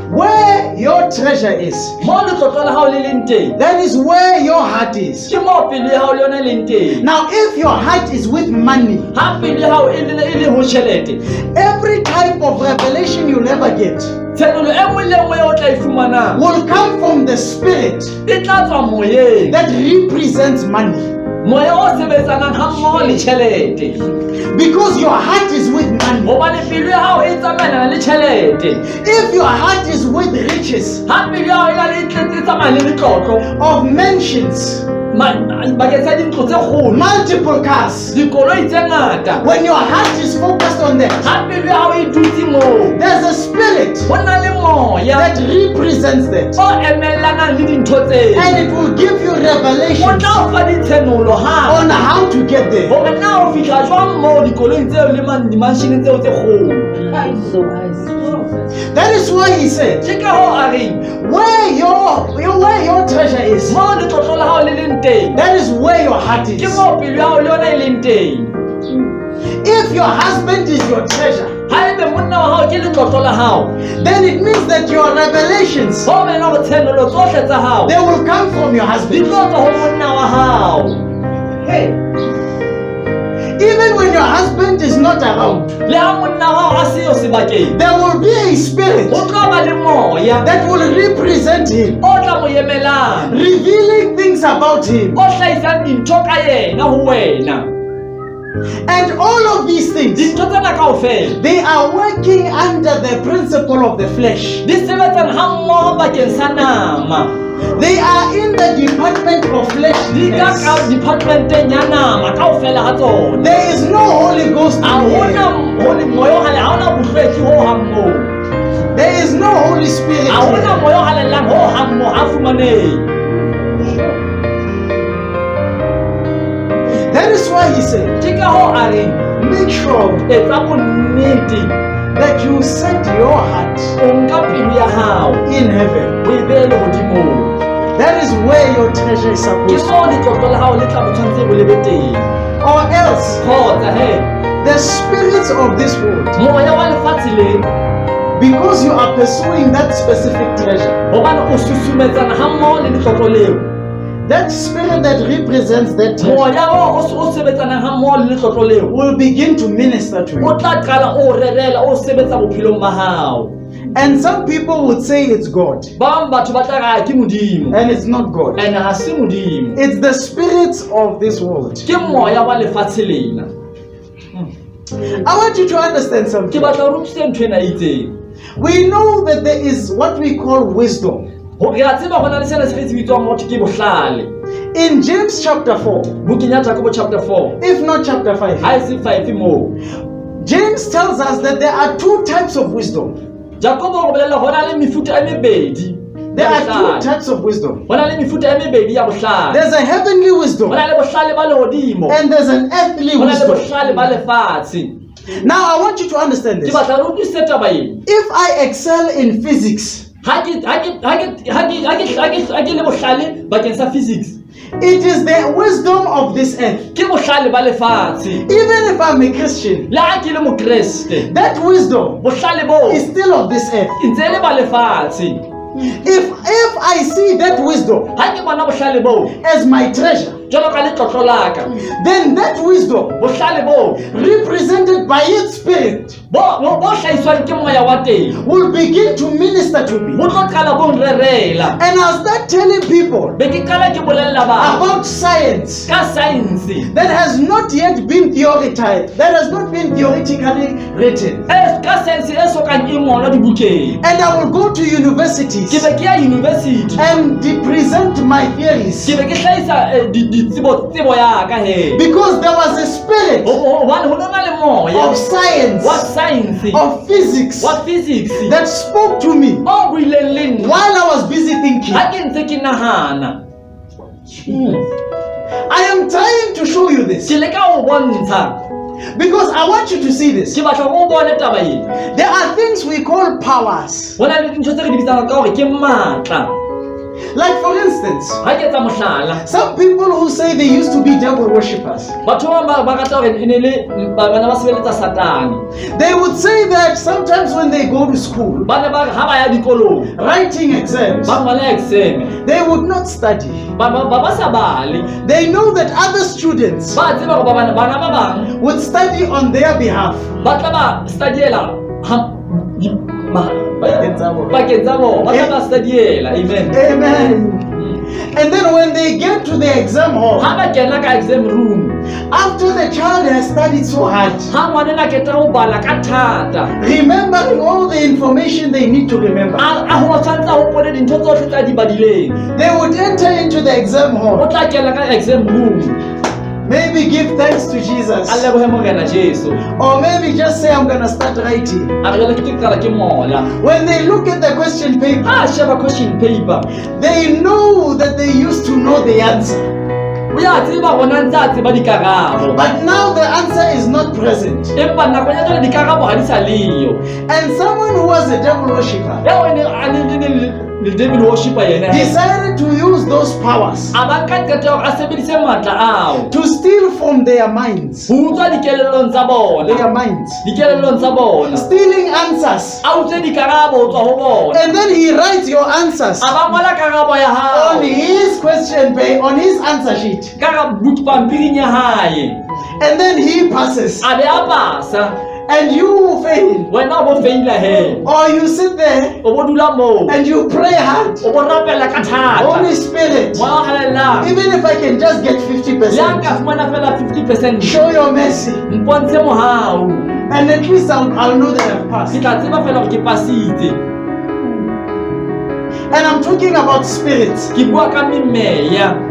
Where your treasure is, mo letlotlo la hao le leng teng, that is where your heart is. ke mo pelo ya hao le yona e leng teng. Now, if your heart is with money, Ha pelo ya hao e le ho tjhelete, every type of revelation you'll ever get tshelo e nngwe le nngwe eo o tla e fumanang will come from the spirit e tla tswa moyeng, that represents money. moya o sebetsanang ha mmoho le tjhelete. Because your heart is with money. Hobane pelo ya hao e tsamaelana le tjhelete. If your heart is with riches Ha pelo ya hao e na le e tsamaya le letlotlo, of mansions, bakeng sa dintlo tse kgolo, multiple cars, dikoloi tse ngata, when your heart is focused on that, ha pelo ya hao e dutse moo, there's a spirit ho na le moya that represents that. o emelanang le dintho tseo. And it will give you O revelation tla o fa ditshenolo ha on how to get there. hore na o fihla jwang moo dikoloing tseo le dimanshineng tseo tse kgolo. That is why he said, Ke ka hoo a reng, where your treasure is, mo letlotlo la hao le leng teng, that is where your heart ke is. moo pelo ya hao le yona e leng teng. If your husband is your treasure, Haebe monna wa hao ke letlotlo la hao, then it means that your revelations, ho mena hore tshenolo tsohle tsa hao they will come from your di husband. tlo tswa ho monna wa hao. Even when your husband is not around, Le ha monna wa hao a siyo sebakeng, there will be a spirit ho tlo ba le moya that will represent him, o tla mo emelang, revealing things about him. o hlahisang dintho ka yena ho wena. And all of these things, Dintho tsena kaofela they are working under the principle of the flesh. di sebetsana ha mmoho bakeng sa nama, They are in the department of di ka fleshness. ka departmenteng ya nama kaofela ha tsona. There is no Holy Ghost Ha in hona here. holy moya o hale, ha hona bohlweki ho hang moo, There is no Holy Spirit ha hona here. moya o halellang ho hang moo, ha fumanehe. That is why he said, Ke ka hoo a reng, make sure etsa bonnete that you set your heart o nka pelo ya hao in heaven. o e behe lehodimong. That is where your treasure is Ke supposed to moo letlotlo la hao le tla bo tshwanetse bo lebe teng. be. Or else, Kgotsa he, the spirits of this world, moya wa lefatshe le, because you are pursuing that specific treasure, hobane o susumetsana ha mmoho le letlotlo leo, that spirit that represents that treasure moya o sebetsanang ha mmoho le letlotlo leo will begin to minister to o you. tla qala o rerela, o sebetsa bophelong ba hao. And some people would say it's God, Bang batho ba tla ra ke modimo, and it's not God. ene ha se modimo, It's the spirits of this world. ke moya wa lefatshe lena. I want you to understand Ke something. batla o rutlise ntho ena e itseng. We know that there is what we call wisdom. Re a tseba hona le sena se re se bitswang ho thwe ke bohlale. In James chapter 4, Bukeng ya Jakobo chapter 4, if not chapter 5, ha e se 5 moo. James tells us that there are two types of wisdom. Jakobo o bolella hona le mefuta e mebedi. There are two types of wisdom. Hona le mefuta e mebedi ya bohlale. There's a heavenly wisdom Hona le bohlale ba lehodimo, and there's an earthly hona le wisdom. bohlale ba lefatshe. Now I want you to understand Ke this. batla re utlwisise taba ena. If I excel in physics, Ha ke le bohlale bakeng sa physics, It is the wisdom of this earth. Ke bohlale ba lefatshe. Even if I'm a Christian, Le ha ke le mokreste, that wisdom bohlale bo is still of this earth. e ntse le ba lefatshe. If I see that wisdom Ha ke bona bohlale bo as my treasure, jwalo ka letlotlo la ka, then that wisdom bohlale bo represented by its spirit bo hlahiswang ke moya wa teng will begin to minister to me. bo tlo qala bo nrerela. And I'll start telling people Be ke qala ke bolella batho about science ka science that has not yet been theoretized, that has not been theoretically written. ka science e sokang e ngolwa dibukeng. And I will go to universities Ke be ke ya university and present my theories, ke be ke hlahisa tsebo ya ka he, because there was a spirit hobane ho na le moya of science, wa science of physics wa physics that spoke to me o buileng le nna while I was busy thinking. ha ke ntse ke nahana. I am trying to show you this Ke leka ho bontsha because I want you to see this. ke batla ho bone taba ena. There are things we call powers. Ho na le dintho tse re di bitsang ka hore ke matla. Like, for instance, Ha ke etsa mohlala, some people who say they used to be devil worshippers, batho ba rata hore e ne le bana ba sebeletsa Satane. they would say that sometimes when they go to school, Ba ne ba ha ba ya dikolong writing exams, ba ngwala exam, they would not study. ba sa bale. They know that other students Ba tseba hore bana ba bang would study on their behalf. ba tla ba studiela bakeng tsa bona, ba tla ba studiela. Amen. Amen. And then when they get to the exam hall, Ha ba kena ka exam room, after the child has studied so hard, ha ngwana a keta ho bala ka thata, remembering all the information they need to remember, a ho tshwantsa ho pone dintho tsohle tsa di badileng, they would enter into the exam o hall, tla kena ka exam room, maybe give thanks to Jesus, a lebohe Morena Jesu, or maybe just say, I'm going to start writing. a re jwale ke qala ke mola. When they look at the question paper, Ha sheba question paper, they know that they used to know the answer, o ya tseba bona ntse a tseba dikarabo, but now the answer is not present. empa nakong ya jwale dikarabo ha di sa leyo. And someone who was a devil worshipper Ya o ne a le devil worshiper yena decided to use those powers a ba nka qeto ya hore a sebedise matla ao to steal from their minds. ho utswa dikelellong tsa bona, Their minds. dikelellong tsa bona, Stealing answers. a utswe dikarabo ho tswa ho bona, And then he writes your answers a ba ngola karabo ya hao on his question paper, on his answer sheet. ka pampiring ya hae, And then he passes. a be a pasa, And you fail. wena o bo feila he, Or you sit there o bo dula moo, and you pray hard. o bo rapela ka Holy thata, Spirit, moya o halelang, even if I can just get le ha 50%, nka fumana fela 50%, show your mercy. mpontshe mohau, And at least I'll know that I've passed. ke tla tseba fela hore ke pasitse. And I'm talking about spirits. Ke bua ka memeya.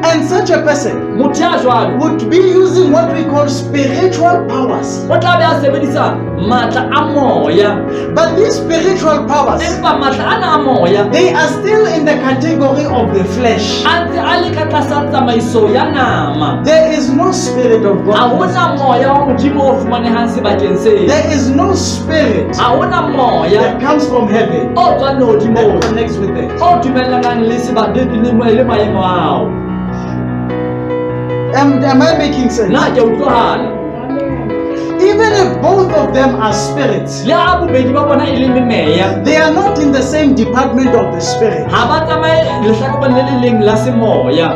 And such a person Motho ya jwalo would be using what we call spiritual powers. o tla be a sebedisa matla a moya, But these spiritual powers, empa matla ana a moya they are still in the category of the flesh. a ntse a le ka tlasa tsamaiso ya nama. There is no spirit of Ha God. hona moya wa modimo o fumanehang sebakeng seo, There is no spirit ha hona moya that comes from heaven o tswang lehodimong that connects with it. o dumellanang le maemo ao. Am I making sense? Na ke utlwahala, Even if both of them are spirits, le ha bobedi ba bona e le memeya, they are not in the same department of the spirit. ha ba tsamaye lehlakoreng le le leng la semoya.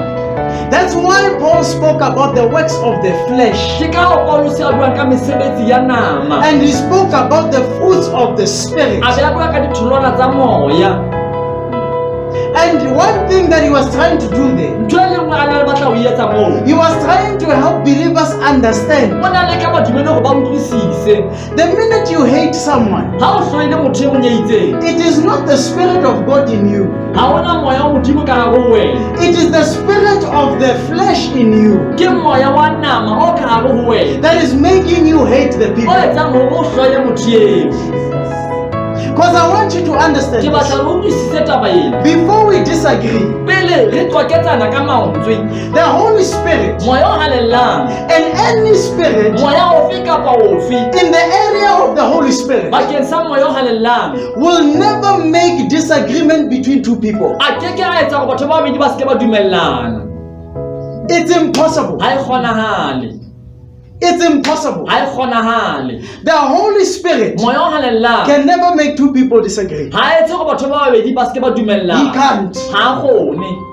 That's why Paul spoke about the works of the flesh. Ke ka ho Paulus a buang ka mesebetsi ya nama, And he spoke about the fruits of the spirit. a be a bua ka ditholwana tsa moya. And one thing that he was trying to do there, Ntho e lengwe a na le batla ho e etsa moo, he was trying to help believers understand. o na le ka badumedi hore ba utlwisise. The minute you hate someone, Ha o hloile motho e mong ya itseng, it is not the spirit of God in you. ha hona moya wa modimo ka hare ho wena, It is the spirit of the flesh in you ke moya wa nama o ka hare ho wena that is making you hate the o people. etsang hore o hloye motho eo. Because I want you to understand Ke this. batla re utlwisise taba ena. Before we disagree, Pele re qwaketsana ka mantswe, the Holy Spirit moya o halellang, and any spirit moya ofe kapa ofe in the area of the Holy Spirit bakeng sa moya o halellang, will never make disagreement between two people. a ke ke a etsa hore batho ba babedi ba se ke ba dumellana. It's impossible. ha e kgonahale It's impossible. ha e kgonahale The Holy Spirit moya o halellang can never make two people disagree. ha etse go batho ba babedi ba se ke ba He dumellana can't. ha kgone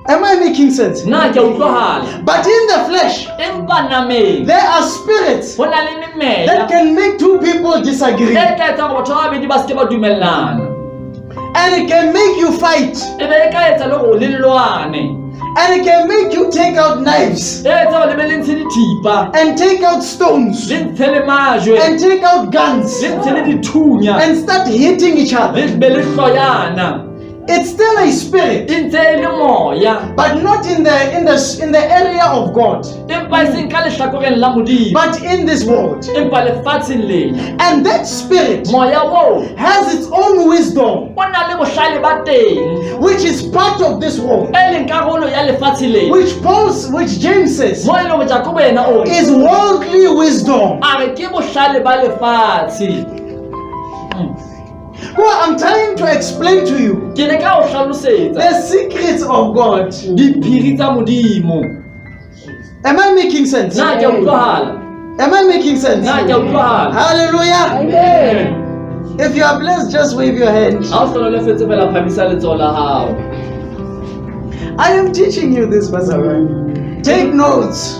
Am I making sense? na ke a utlwahala But in the flesh, empa nameng there are spirits ho na le that memeya can make two people disagree. e tla etsa go batho ba babedi ba se ke ba dumellana And it can make you fight. e be e ka etsa le go le lwane And it can make you take out knives e etsa go le be le ntshe dithipa and take out stones le ntshe le majwe and take out guns le ntshe le dithunya and start hitting each le other. be le hloyana It's still a spirit, e ntse e le moya but not in the area of God, empa e seng ka lehlakoreng la modimo but in this world. empa lefatsheng lena And that spirit moya oo has its own wisdom, o na le bohlale ba teng which is part of this world, e leng karolo ya lefatshe lena which James says mo e leng go jakobo yena o is worldly wisdom. a re ke bohlale ba lefatshe Well, I'm trying to explain to you ke ne ka o hlalosetsa the secrets of God. diphiri tsa modimo Am I making sense? na ke a utlwahala Am I making sense? na ke a utlwahala Hallelujah. Amen. If you are blessed, just wave your hand. ha o hlololefetse fela phamisa letsoho la hao I am teaching you this, Pastor. Take notes.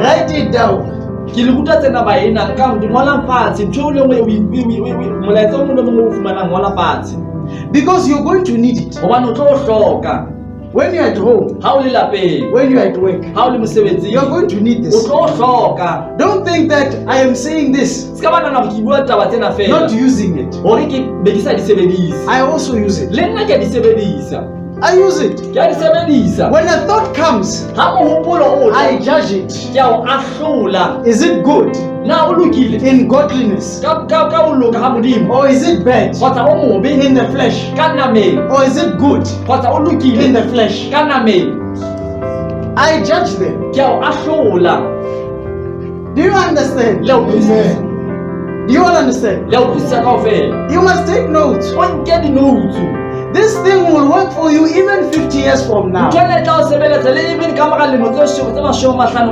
Write it down. ke le ruta tsena baena nka di ngola fatshe ntho e le nngwe molaetsa o mongwe le mongwe o fumanang ngola fatshe Because you're going to need it. gobane o tlo o hloka When you're at home, ha o le lapeng when you're at work, ha o le mosebetsing you're going to need o this. tlo o hloka Don't think that I am saying this, se ka banana go ke bua taba tsena fela not using it. hore ke be ke sa di sebedise I also use it. le nna ke a di sebedisa I use it. ke a di sebedisa When a thought comes, ha mohopolo o tla, I judge it. ke a o ahlola Is it good na o lokile in godliness? ka o loka ha modimo Or is it bad kgotsa o mobe in the flesh? ka nameng Or is it good kgotsa o in lokile the flesh? ka nameng I judge them. ke a o ahlola Do you understand? le a utlwisisa Do you all understand? le a utlwisisa kaofela You must take notes. o nke dinoutu This thing will work for you even 50 years from now. ntho ene tla o sebeletsa le even ka mora lemo tse 50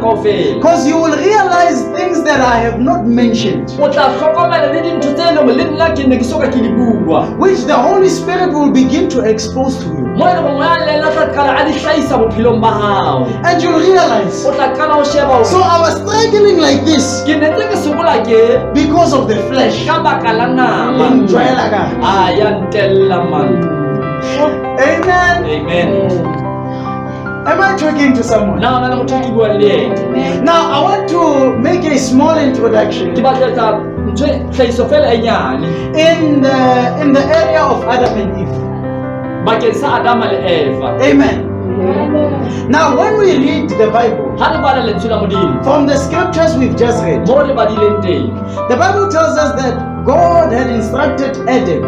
kaofela Because you will realize things that I have not mentioned, o tla hlokomela le dintho tse leng le nna ke ne ke soka ke di bua which the Holy Spirit will begin to expose to you. mo e leng moya lela tla qala a di hlahisa bophelong ba hao And you'll realize, o tla qala o sheba hore so I was struggling like this ke ne ntse ke sokola ke because of the flesh. ka baka la nama Enjoyela ka. a ya ntella man Amen. amen Am I talking to someone? na ona le motho ke bua le yena Now I want to make a small introduction ke batla etsa ntho hlahiso fela e nyane in the area of Adam and Eve. bakeng sa Adama le Eva Amen. Now when we read the Bible, ha re bala lentswe la modimo from the scriptures we've just read, mo le badileng teng the Bible tells us that God had instructed Adam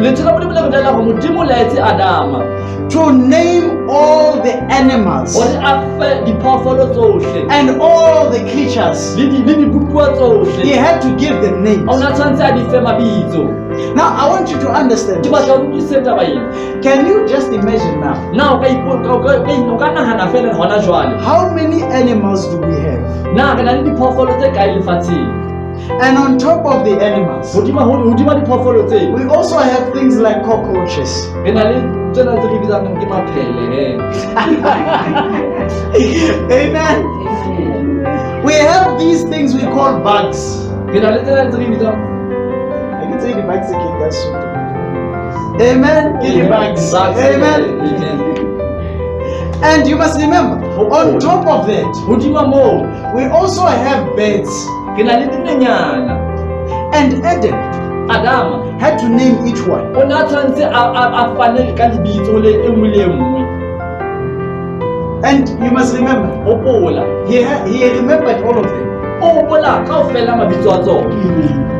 lentswe la modimo le re bolela hore modimo le etse Adama to name all the animals hore a fe diphoofolo tsohle and all the creatures. le dibupuwa He tsohle had to give them a names. ona tshwantse a di fe mabitso Now I want you to understand ke this. batla o utlwisise taba ena Can you just imagine now? na o ka nahana fela hona jwale How many animals do we have? na re na le diphoofolo tse kae lefatsheng And on top of the animals, hodima diphoofolo tseo we also have things like cockroaches. re na le tsena tse re bitsang ke maphele Amen. We have these things we call bugs. re na le tsena tse re bitsang I can say the bugs again, that's so. Amen. Kitty bugs. Amen. And you must remember, on top of that, hodima moo we also have birds. re na le dinonyana And Adam Adama had to name each one. o ne a tshwantse a fane ka lebitso le e nngwe le e nngwe And you must remember, hopola he remembered all of them. o hopola kaofela mabitso a tsona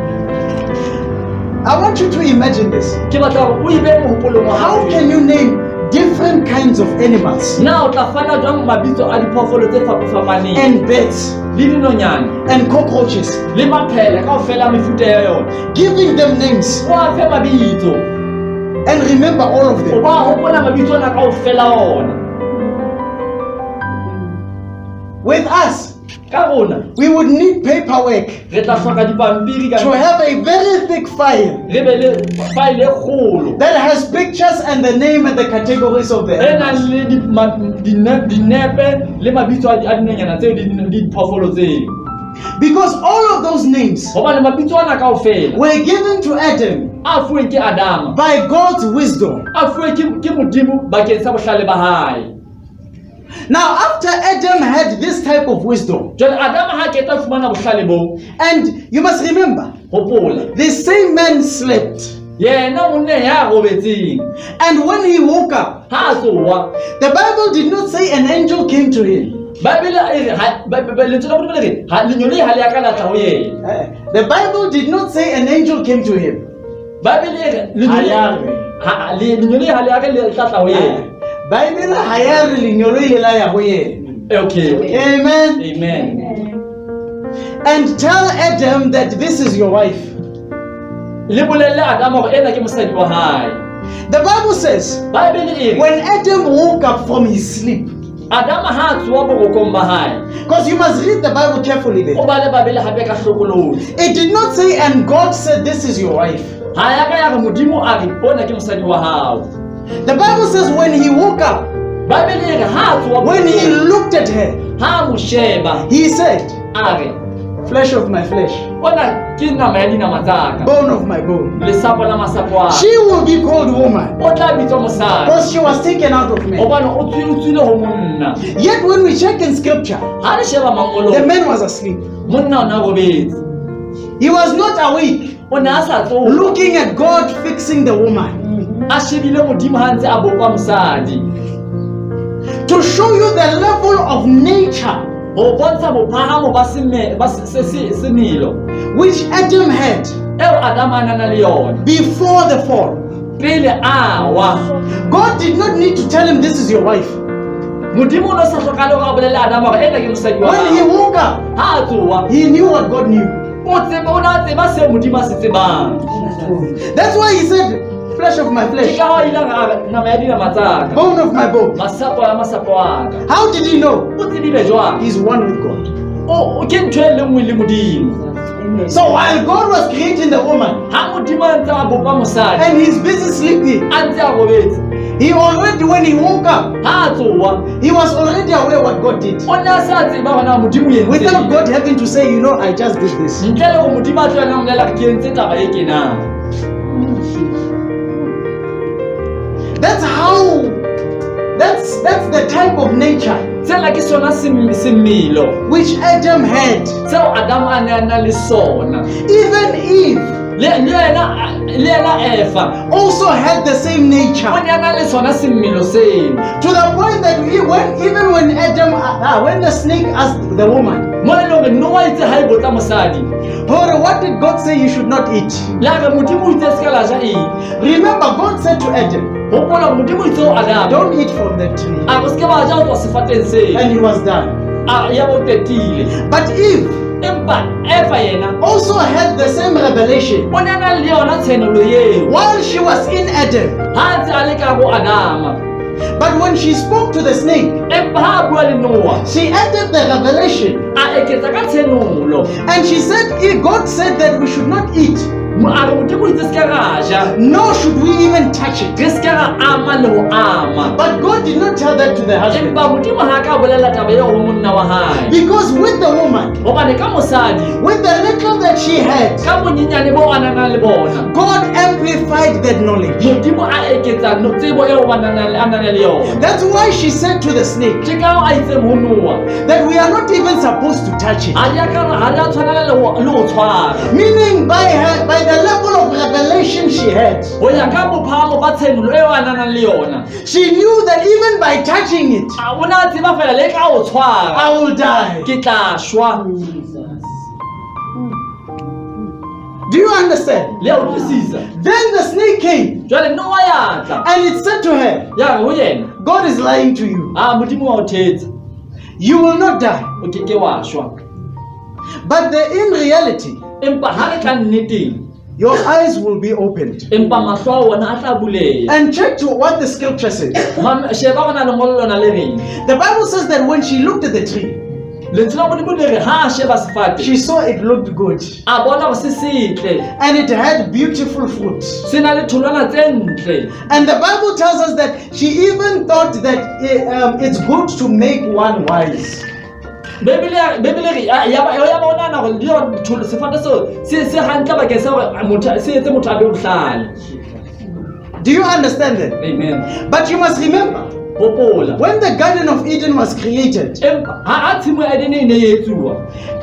I want you to imagine this. ke batla hore o ibe mohopolong wa How hao can you name different kinds of animals na o tla fana jwang mabitso a diphoofolo tse fapafapaneng and birds le dinonyana and cockroaches, le maphele kaofela mefuta ya yona giving them names o a fe mabitso and remember all of o them? ba hopola mabitso ana kaofela ona With us, ka rona we would need paperwork re tla hloka dipampiri to ka have a very thick file re be le file e kgolo that has pictures and the name and the categories of the e nang animals. le dinepe le mabitso a dinonyana tseo di diphoofolo tseo Because all of those names hobane mabitso ana kaofela were given to Adam a fuweng ke Adama by God's wisdom. a fuwe ke Modimo bakeng sa bohlale ba hae. Now, after Adam had this type of wisdom, Jwale Adama ha keta fumana bohlale bo, and you must remember, hopola the same man slept, yena o ne ya robetseng and when he woke up, ha a tsoha the Bible did not say an angel came to him. Bible e re lentswe la Modimo le re ha lenyole ha le ya ka la tla ho yena. The Bible did not say an angel came to him. Bible e re lenyole ha le ya ka le tla ho yena. Bible ha ya re lenyolo ile la ya ho yena. Okay. Amen. Amen. And tell Adam that this is your wife. Le bolelle Adama hore ena ke mosadi wa hae. The Bible says, Bible e re when Adam woke up from his sleep, Adama ha tsoha borokong ba hae. because you must read the Bible carefully there. O bale Bible hape ka hlokolotsi. It did not say, and God said, this is your wife. Ha ya ka ya re Modimo a re bona ke mosadi wa hao. The Bible says, when he woke up, Bible e re ha tsoha when he looked at her, ha mo sheba he said, a re flesh of my flesh, bona ke nama ya dinama tsaka bone of my bone. lesapo la masapo a She will be called woman, o tla bitswa mosadi because she was taken out of man. hobane o tswile ho monna. Yet when we check in scripture, Ha re sheba the mangolong man was asleep. monna o ne a robetse, He was not awake, o ne a sa tsoha looking at God fixing the woman. a shebile Modimo ha ntse a bopa mosadi To show you the level of nature ho bontsha bophahamo ba semelo which Adam had eo Adama a nana le yona before the fall. pele a wa. God did not need to tell him, this is your wife. Modimo o ne sa hlokale hore a bolelle Adama hore ena ke mosadi wa When he hao. woke up, Ha a tsoha he knew what God knew. o ne a tseba seo Modimo a se tsebang. That's why he said, flesh of my Ke flesh, ka ha ile a re nama ya dinama tsaka bone of my bone. masapo a masapo a ka. How did he know? O tsebile jwang? He's one with God. O ke ntho e le nngwe le Modimo. So while God was creating the woman Ha Modimo a ntse a bopa mosadi and he's busy sleeping, a ntse a robetse, he already, when he woke up, ha a tsoha he was already aware what God did. o ne a sa tseba hore na Modimo o Without entseng. God having to say, you know, I just did this. Ntle le hore Modimo a tlohelle ho mmolela hore ke entse taba e kenang. That's the type of nature Sena ke sona semelo which Adam had. seo Adama a ne a na le sona. Even Eve Le yena Eva also had the same nature. o ne a na le sona semelo seo. To the point that even when when the snake asked the woman, Mo e leng hore Noa itse ha e botsa mosadi, "Hore, what did God say you should not eat?" la re Modimo o itse se ka la ja eng. Remember, God said to Adam, Hopola hore Modimo o itse ho Adama "Don't eat from that tree," a re se ke ba ja ho tswa sefateng seo. and he was done. A ya bo tetile. But Eve Empa Eva yena also had the same revelation o ne a na le yona tshenolo eo while she was in Adam. ha ntse a le ka bo Adama. But when she spoke to the snake, Empa ha a bua le Noa she added the revelation, a eketsa ka tshenolo. and she said, God said that we should not eat, A re Modimo o itse se ke ra ja, nor should we even touch it. re se ke ra ama le ho ama. But God did not tell that to the husband, Empa Modimo ha ka bolela taba eo ho monna wa hae. because with the woman, Hobane ka mosadi, with the little that she had, ka bonyenyane bo a nang le bona, God amplified that knowledge. Modimo a eketsa tsebo eo a nang le yona. That's why she said to the snake Ke ka a itseng ho Noa, that we are not even supposed to touch it. ha di a tshwanela le ho tshwara. Meaning by the level of revelation she had, Ho ya ka bophahamo ba tshenolo eo a nang le yona, she knew that even by touching it, o ne a tseba fela le ka ho tshwara I will die. ke tla shwa. Do you understand? Le a utlwisisa. Then the snake came Jwale Noa ya tla and it said to her, ya re ho yena, God is lying to you. Modimo wa o thetsa, You will not die. o ke ke wa shwa. But in reality, Empa ha re tla nneteng, your eyes will be opened. empa mahlo a ona a tla buleha. And check to what the scripture says. Sheba hona lengolo lona le reng. The Bible says that when she looked at the tree, lentswe la Modimo le re ha a sheba sefate she saw it looked good. a bona gore se setle And it had beautiful fruit. se na le tholwana tse ntle. And the Bible tells us that she even thought that it's good to make one wise. Bebele re ya bonana gore le yona sefate seo se hantle bakeng sa gore se etse motho a be bohlale. Do you understand that? Amen. But you must remember, Hopola when the Garden of Eden was created, empa ha a tshimo ya Edene e ne e etsuwa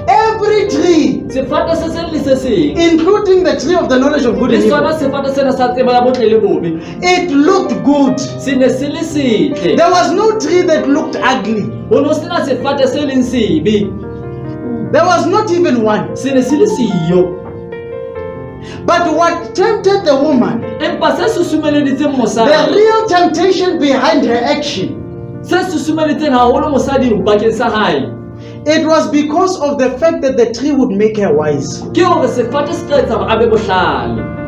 every tree, sefate se seng le se seng including the tree of the knowledge of good le and evil, sona sefate sena sa tsebo ya botle le bobe it looked good. se ne se le setle. There was no tree that looked ugly. Ho no sena sefate se leng sebe, There was not even one. se ne se le siyo. But what tempted the woman, Empa se susumeleditseng the mosadi, real temptation behind her action, se susumeleditseng haholo mosadi bakeng sa hae, it was because of the fact that the tree would make her wise. ke hore sefate se tla etsa hore a be bohlale.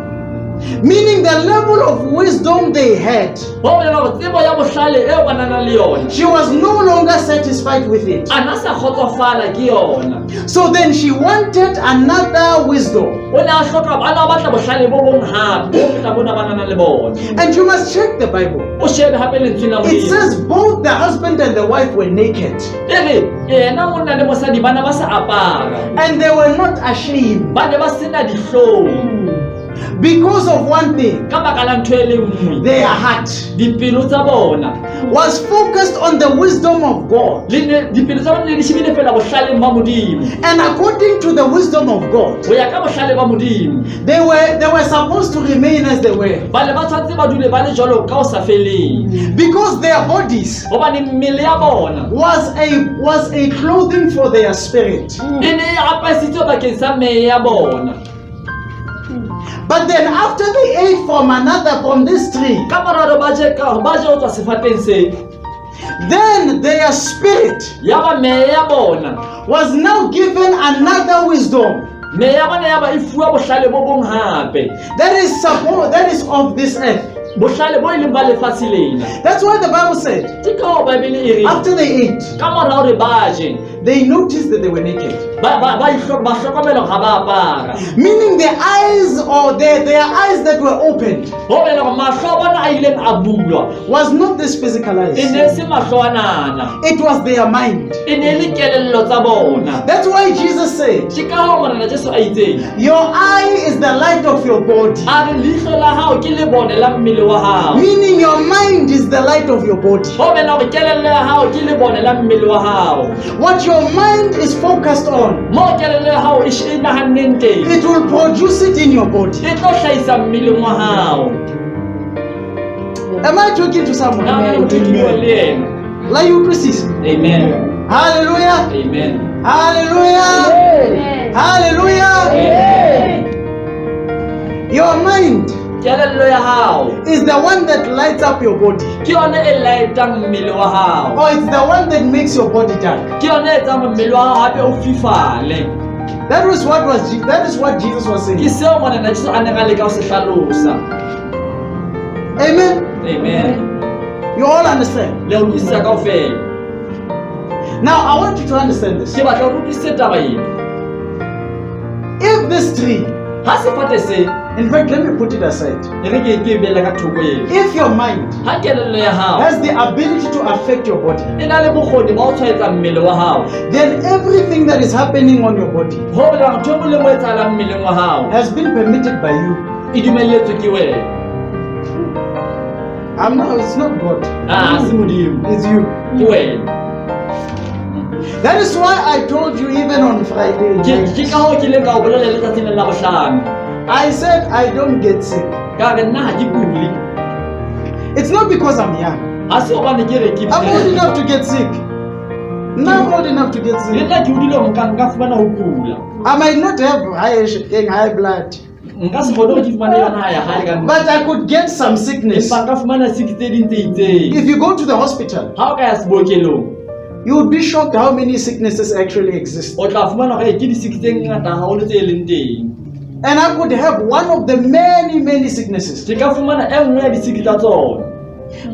Meaning the level of wisdom they had, Ho bolela hore tsebo ya bohlale eo ba nang le yona she was no longer satisfied with it. a na sa kgotsofala ke yona. So then she wanted another wisdom. O ne a hloka a na batla bohlale bo bong hape bo feta bona ba nang le bona. And you must check the Bible. O shebe hape lentsweng la It Modimo says both the husband and the wife were naked. e re yena monna le mosadi ba ne ba sa apara, And they were not ashamed ba ne ba sena dihlong because of one thing. ka baka la ntho e le nngwe. Their heart Dipelo tsa bona was focused on the wisdom of God. dipelo tsa bona ne di shebile fela bohlaleng ba Modimo. And according to the wisdom of God, Ho ya ka bohlale ba Modimo they were supposed to remain as they were. ba ne ba tshwantse ba dule ba le jwalo ka ho sa feleng, Because their bodies hobane mmele ya bona was a clothing for their spirit. e ne e apesitswe bakeng sa meya ya bona. But then after they ate from this tree, Ka morao ba je ho tswa sefateng se, then their spirit ya ba meya ya bona was now given another wisdom meya ya bona ya ba e fuwa bohlale bo bong hape, that is of this earth. bohlale bo e leng ba lefatshe lena. That's why the Bible said, Ke ka ho Bibele e re after they ate, ka morao re ba je they noticed that they were naked. ba hlokomela hore ha ba apara, Meaning their eyes that were opened ho bolela hore mahlo a bona a ileng a bulwa was not this physical e eyes. ne se mahlo anana, It was their mind. e ne le kelello tsa bona. That's why Jesus said, Ke ka ho morena Jesu a itseng your eye is the light of your body. a re leihlo la hao ke lebone la mmele wa hao. Meaning your mind is the light of your body. Ho bolela hore kelello ya hao ke lebone la mmele wa hao. What your mind is focused on, Mo kelello ya hao e nahanneng teng it will produce it in your body. e tlo hlahisa mmeleng wa hao. Am I talking to someone? Na le motho ke buang le yena. Like you, Christ. Amen. Hallelujah. Amen. Hallelujah. Amen. Hallelujah. Amen. Your mind Kelello ya hao is the one that lights up your body. ke yona e laetang mmele wa hao, Or it's the one that makes your body dark. ke yona e etsang mmele wa hao hape o fifale. That is what Jesus was Ke saying. seo monana Jesu a neng a leka ho se hlalosa. Amen. Amen. You all understand? Le utlwisisa kaofela. Now I want you to understand this. Ke batla o utlwisise taba ena. If this tree, Ha sefate se in fact, let me put it aside. e re ke e beela ka thoko eo. If your mind Ha kelello ya hao has the ability to affect your body, e na le bokgoni ba ho tshwaetsa mmele wa hao, then everything that is happening on your body ho bolela ntho e nngwe le nngwe e etsahalang mmeleng wa hao has been permitted by you. e dumelletswe ke wena. It's not God. Ha se Modimo, It's you. ke wena. That is why I told you even on Friday night, Ke ka hoo ke ileng ka o bolela letsatsing la bohlano. I said I don't get sick. Ka re nna ha ke kule. It's not because I'm young. Ha se hobane ke re ke I'm old enough to get sick. Now I'm old enough to get le sick. nna ke hodile hore nka fumana ho kula. I might not have high blood, Nka se kgone hore ke fumane yona ya hae ka nna. but I could get some sickness. Empa nka fumana sick tse ding tse itseng. If you go to the hospital, Ha o ka ya sebookelong you would be shocked how many sicknesses actually exist. o tla fumana hore ke di-sick tse ngata haholo tse leng teng. And I could have one of the many sicknesses. Ke ka fumana e nngwe ya di-sick tsa tsona.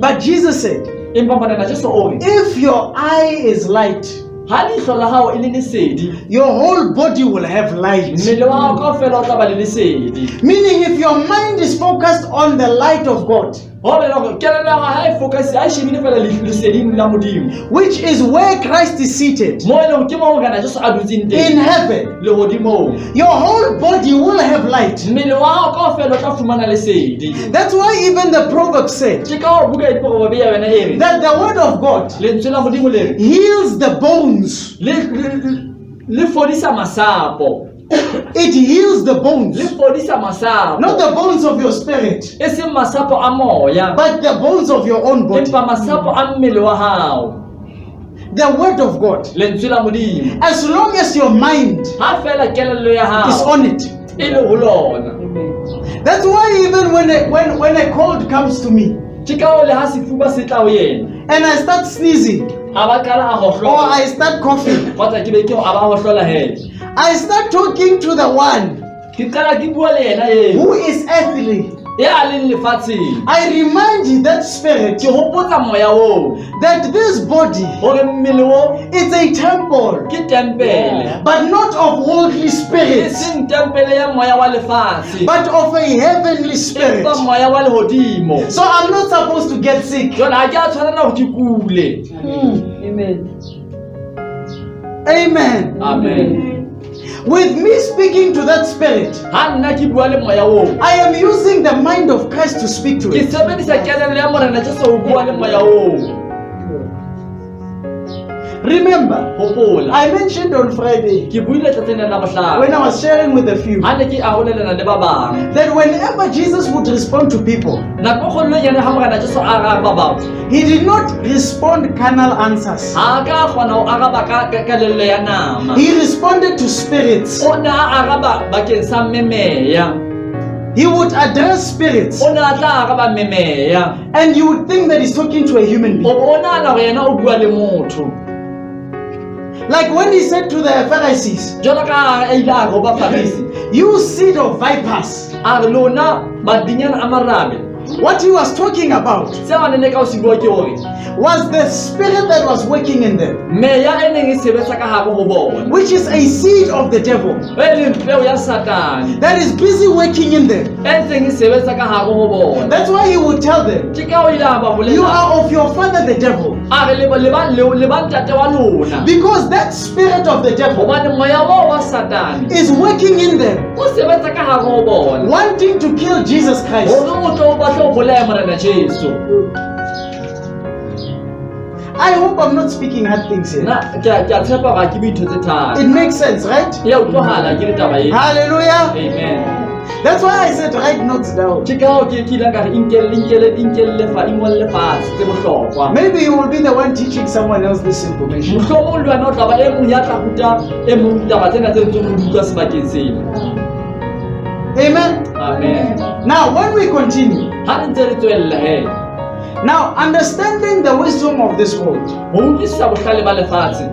But Jesus said, Empa monana Jesu o re if your eye is light, ha leihlo la hao e le lesedi your whole body will have light. mmele wa hao kaofela o tla ba le lesedi. Meaning, if your mind is focused on the light of God, Ho bolela hore kelello ya hao ha e focus ha e shebile fela leseding la Modimo which is where Christ is seated mo e leng ke mo Morena Jesu a dutseng in teng heaven, lehodimong, your whole body will have light. mmele wa hao kaofela o tla fumana lesedi. That's why even the Proverbs said Ke ka ho buka ya Diproverbs ya yona e re that the word of God lentswe la Modimo le re heals the bones. le fodisa masapo, It heals the bones, le fodisa masapo, not the bones of your spirit, e seng masapo a moya but the bones of your own body. empa masapo a mmele wa hao. The word of God. Lentswe la Modimo As long as your mind ha fela kelello ya is hao on it. e le ho lona. That's why even when a cold comes to me Ke ka ho le ha sefuba se tla ho yena and I start sneezing a ba kala a or hohlola I start coughing, kgotsa ke be ke a ba hohlola he, I start talking to the one ke qala ke bua le yena eo who is earthly. e a leng lefatsheng. I remind that spirit Ke hopotsa moya oo that this body, hore mmele o it's a temple, ke tempele, but not of worldly e spirits, seng tempele ya moya wa lefatshe but of a heavenly spirit. empa moya wa lehodimo. So I'm not supposed to get sick. Jwale ha ke a tshwanela hore ke kule. Amen. Amen. Amen. With me speaking to that spirit, Ha nna ke bua le moya oo I am using the mind of Christ to speak to ke it. sebedisa kelello ya Morena Jesu ho bua le moya oo. Remember, Hopola I mentioned on Friday ke buile tsatsing la when bohlano I was sharing with a few ha ne ke arolelana le ba bang that whenever Jesus would respond to people, nako kgolo nyane ha Morena Jesu a araba batho he did not respond carnal answers. ha ka kgona ho araba ka kelello ya nama, He responded to spirits. o ne a araba bakeng sa memeya, He would address spirits, o ne a tla araba memeya, and you would think that he's talking to a human o being. bona hore yena o bua le motho. Like when he said to the Pharisees, Jwalo ka a ile a re ho Bafarisi, "You seed of vipers." a re lona madinyana a marabe. What he was talking about Se a nene ka o se bua ke hore was the spirit that was working in them, meya e neng e sebetsa ka hare ho bona, which is a seed of the devil e leng peo ya Satane that is busy working in them. e ntseng e sebetsa ka hare ho bona. That's why he would tell them, Ke ka o ile a ba "You bolela are of your father the devil," a re le ba ntate wa lona, because that spirit of the devil hobane moya oo wa Satane is working in them, o sebetsa ka hare ho bona wanting to kill Jesus Christ. hore o tlo o batle ho bolaya Morena Jesu. I hope I'm not speaking hard things here. Nna ke a tshepa hore ha ke bue ntho tse thata. It makes sense, right? Ya utlwahala ke le taba ena. Hallelujah. Amen. That's why I said write notes down. Ke ka hoo ke ile ka re inkelle ingwalle fatshe tse bohlokwa. Maybe you will be the one teaching someone else this information. Mohlomong le wena o tla ba e mong ya tla ruta e mong taba tsena tse ntseng o di utlwa sebakeng sena. Amen. Amen. Now, when we continue, Ha re ntse re tswella he, now understanding the wisdom of this world, ho utlwisisa bohlale ba lefatshe,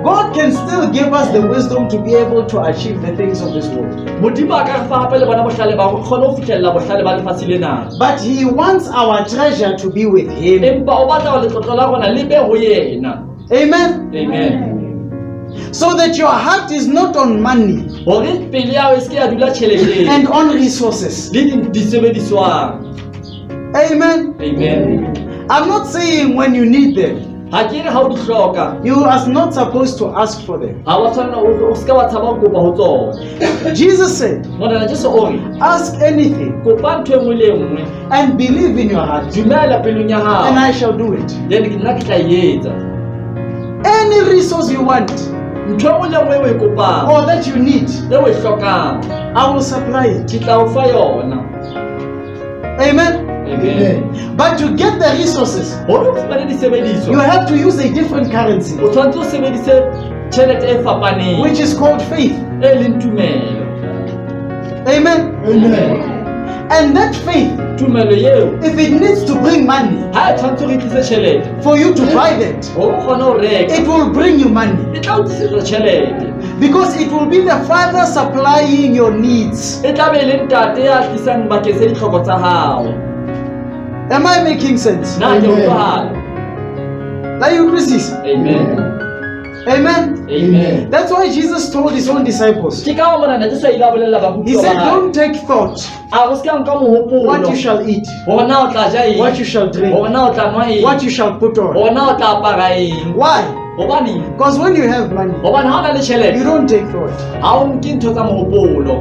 God can still give us the wisdom to be able to achieve the things of this world. Modimo a ka re fa hape le bona bohlale ba hore re kgone ho fihlella bohlale ba lefatshe lena. But He wants our treasure to be with Him. Empa o batla hore letlotlo la rona le be ho yena. Amen. Amen. So that your heart is not on money Hore pele ya hao e se ke ya dula tjheleteng and on resources. le disebediswang. Amen. Amen. I'm not saying when you need them, Ha ke re ha o di hloka, you are not supposed to ask for them. ha wa tshwanela o se ka wa tshaba ho kopa ho tsona. Jesus said, Morena Jesu o re, "Ask anything kopa ntho e nngwe le e nngwe, and believe in your heart, dumela pelong ya and hao, I shall do it." then nna ke tla e etsa. Any resource you want Ntho e nngwe le e nngwe e o e kopang, or that you need, e o e hlokang, I will supply it. ke tla o fa yona. Amen. Amen. But to get the resources, Hore o fumane you disebediswa, have to use a different currency, o tshwanetse o sebedise tjhelete e fapaneng, which is called faith. e leng tumelo. Amen. Amen. And that faith, Tumelo eo, if it needs to bring money ha e tshwanetse o re tlise tjhelete, for you to buy that, hore o kgone ho reka, it will bring you money, e tla o tlisetsa tjhelete. because it will be the Father supplying your needs. E tla be le ntate ya tlisang bakeng sa ditlhoko tsa hao. Am I making sense? Na ke utlwahala? Are you Christians? Amen. Amen. Amen. That's why Jesus told his own disciples. Ke ka mona na Jesu a ile a bolella He barutwa said, ba hae. don't take thought A go se ka nka mohopolo what you shall eat, hore na o tla ja eng, what you shall drink, hore na o tla nwa eng, what you shall put on. hore na o tla apara eng. Why? Hobane Because when you have money, hobane ha o na le you tjhelete don't take thought. ha o nke ntho tsa mohopolo.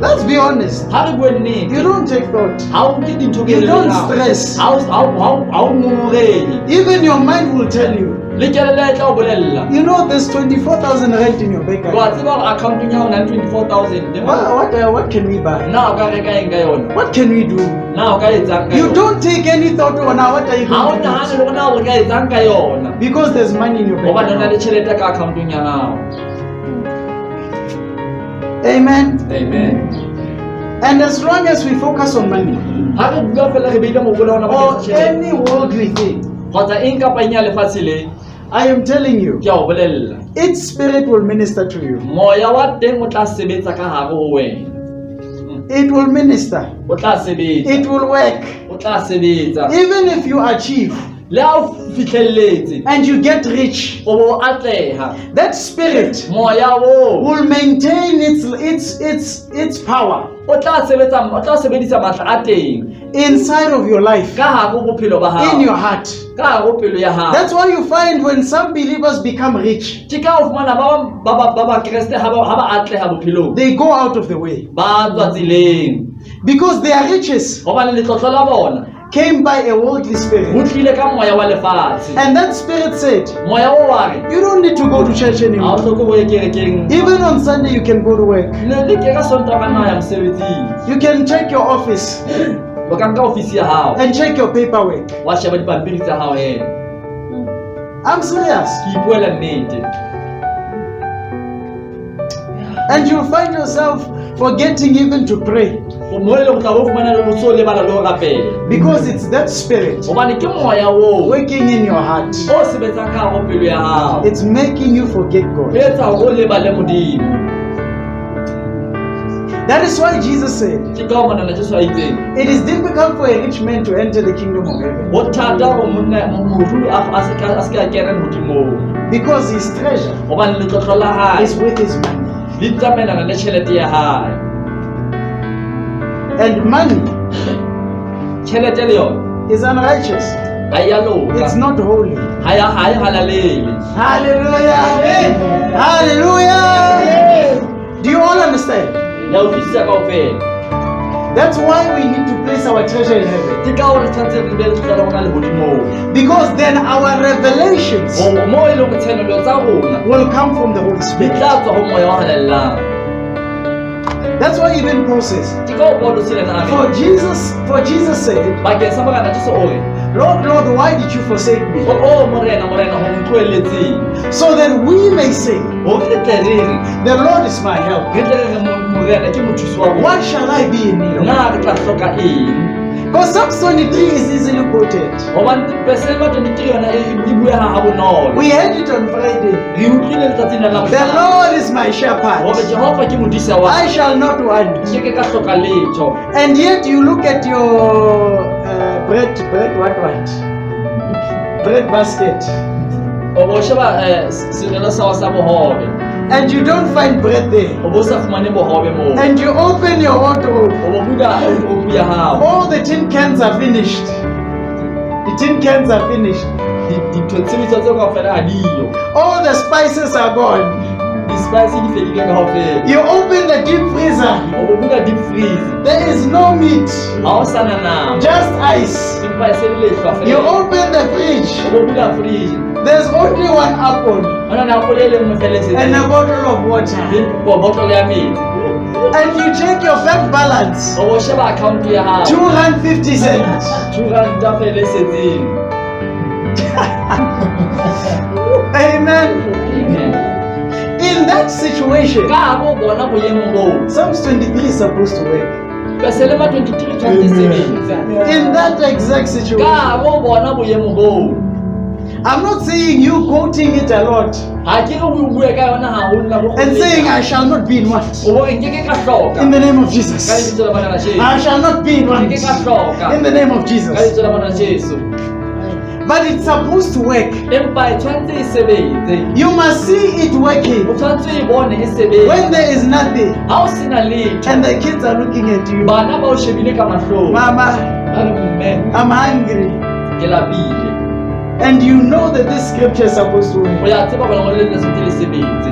Let's be honest. Ha re bue You nnete, don't take thought. ha o nke dintho You ke don't stress. ha o ngongorele. Even your mind will tell you, Le kelello e tla o bolella. you know there's 24,000 rent in your bank Wa account. tseba hore account-ong ya hao na le 24,000 le What can we buy? na o ka reka eng ka yona, What can we do? na o ka etsang ka You yona. don't take any thought on what are you Ha o going to nahane do? le hore na o ka etsang ka yona, Because there's money in your bank hobane o na le account. tjhelete ka account-ong ya hao. Amen. Amen. And as long as we focus on money Ha re bua fela re beile mohopolo wa rona or bakeng sa tjhelete any worldly thing, kgotsa eng kapa eng ya lefatshe le, I am telling you, ke a o bolella, its spirit will minister to you. moya wa teng o tla sebetsa ka hare ho wena. It will minister. O tla sebetsa, It will work. o tla sebetsa. Even if you achieve Le ha o fihlelletse and you get rich, o bo atleha, that spirit moya oo will maintain its power o tla sebedisa matla a teng inside of your life, ka hare ho bophelo ba in your hao, heart. ka hare ho pelo ya hao. That's why you find when some believers become rich, Ke ka o fumana ba Kreste ha ba atleha bophelong, they go out of the way ba tswa tseleng, because their riches hobane letlotlo la bona came by a worldly ho spirit. tlile ka moya wa lefatshe. And that spirit said, Moya o wa re you don't need to go to church ha o anymore. hloke ho ye kerekeng, Even on Sunday, you can go to work. le ke ka Sontaha ka nna ya mosebetsing, You can check your office o ka nka ofisi ya hao and check your paperwork. wa sheba dipampiri tsa hao he. I'm serious. Ke ipuela nnete. And you'll find yourself forgetting even to pray Mo e leng o tla bo fumana le motho o lebala le ho rapela, because it's that spirit hobane ke moya oo working in your heart. o sebetsang ka hare ho pelo ya hao, It's making you forget e God. etsa hore o lebale Modimo. That is why Jesus said, Ke ka monana Jesu a itseng it is difficult for a rich man to enter the kingdom of heaven ho thata hore moholo a se ka kena Modimong, because his treasure hobane letlotlo la hae is with his money. le tsamaelana le tjhelete ya hae. And money Tjhelete le yona is unrighteous. ha ya It's loka, not holy. ha ya halalele. Hallelujah. Hallelujah. Do you all understand? Ya utlwisisa kaofela. That's why we need to place our treasure in heaven. Ke ka hore tshwanetse re be le letlotlo la rona lehodimong, Because then our revelations mo e leng tshenolo tsa rona will come from the Holy di Spirit. tla tswa ho moya wa halellang. That's why even Paul says, Ke ka o Paulo se lena a for re, Jesus said, bakeng sa morena Jesu o re, Lord, Lord, why did you forsake me? o morena ho ntloheletseng, So that we may say, hore re tle re re the Lord is my help. re tle re re morena ke mothusi wa rona. What shall I be in need of? Na re tla hloka eng? Because Psalms 23 is easily quoted. Hobane Psalm 23 yona e bua ha bonolo. We heard it on Friday. Re utlwile letsatsing la The Labohlano Lord is my hore shepherd. Jehova ke modisa wa I shall not want. ke ka hloka letho. And yet you look at your bread basket, O bo sheba serelo sa sa bohobe, and you don't find bread there. o bo sa fumane bohobe moo. And you open your wardrobe, O bo bula o ya hao. all the tin cans are finished. The tin cans are finished. Dintho tshebetso tse kaofela ha diyo. All the spices are gone. Di-spice di fedile kaofela. You open the deep freezer, O bo bula deep freeze, there is no meat, ha o sana nama, just ice. empa e se le lehlwa fela. You open the fridge, O bo bula fridge, there's only one apple hona na apole e le nngwe fela e and setseng. a bottle of water. Le bottle ya metsi. And you check your bank balance, O bo sheba account ya hao, 250 cents. 2 ranta fela e setseng. Amen. Amen. In that situation, Ka ha bo bona boemo boo, Psalms 23 is supposed to work. Psalm 23 tshwanetse sebetsa. In that exact Ka situation, ha bo bona boemo boo, I'm not saying you quoting it a lot ha ke re o bue ka yona haholo na bo and saying I shall not be in want. o bo nke ke ka hloka In the name of ka Jesus. lebitso la bana la Jesu. I shall not be in want. Ke ka hloka In the name of ka Jesus. lebitso la bana la Jesu. but it's supposed to work. empa e tshwantse e sebetse. You must see it working O tshwantse e bone e sebetsa. when there is nothing Ha o sena letho, and the kids are looking at you. bana ba o shebile ka mahlong. Mama, Ba re, mme, I'm hungry. ke lapile. And you know that this scripture is supposed to O work. ya tseba gore ngole le tshwantse le sebetse.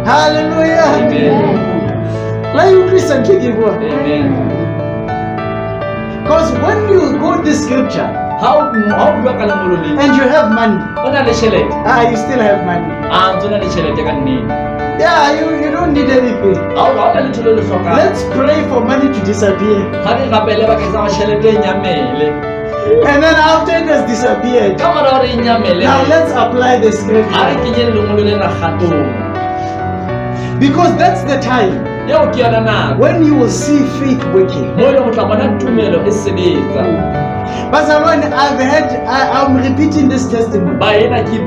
Hallelujah. Amen. Like you Christian give one. Amen. Because when you quote this scripture Ha o bua ka lengolo le, and you have money, o na le tjhelete. you still have money. A ntse o na le tjhelete ka nnete. Yeah, you don't need anything. Ha o na le tholo le hlokang. Let's pray for money to disappear. Ha re rapele bakeng sa tjhelete e nyamele. And then after it has disappeared, Ka mora hore e nyamele. now let's apply the Ha re scripture. kenye lengolo lena kgatong. Because that's the time Eo ke yona nako. when you will see faith working. Mo le go tla bona tumelo e sebetsa. Pastor Ron, I'm repeating this testimony. Ba ena ke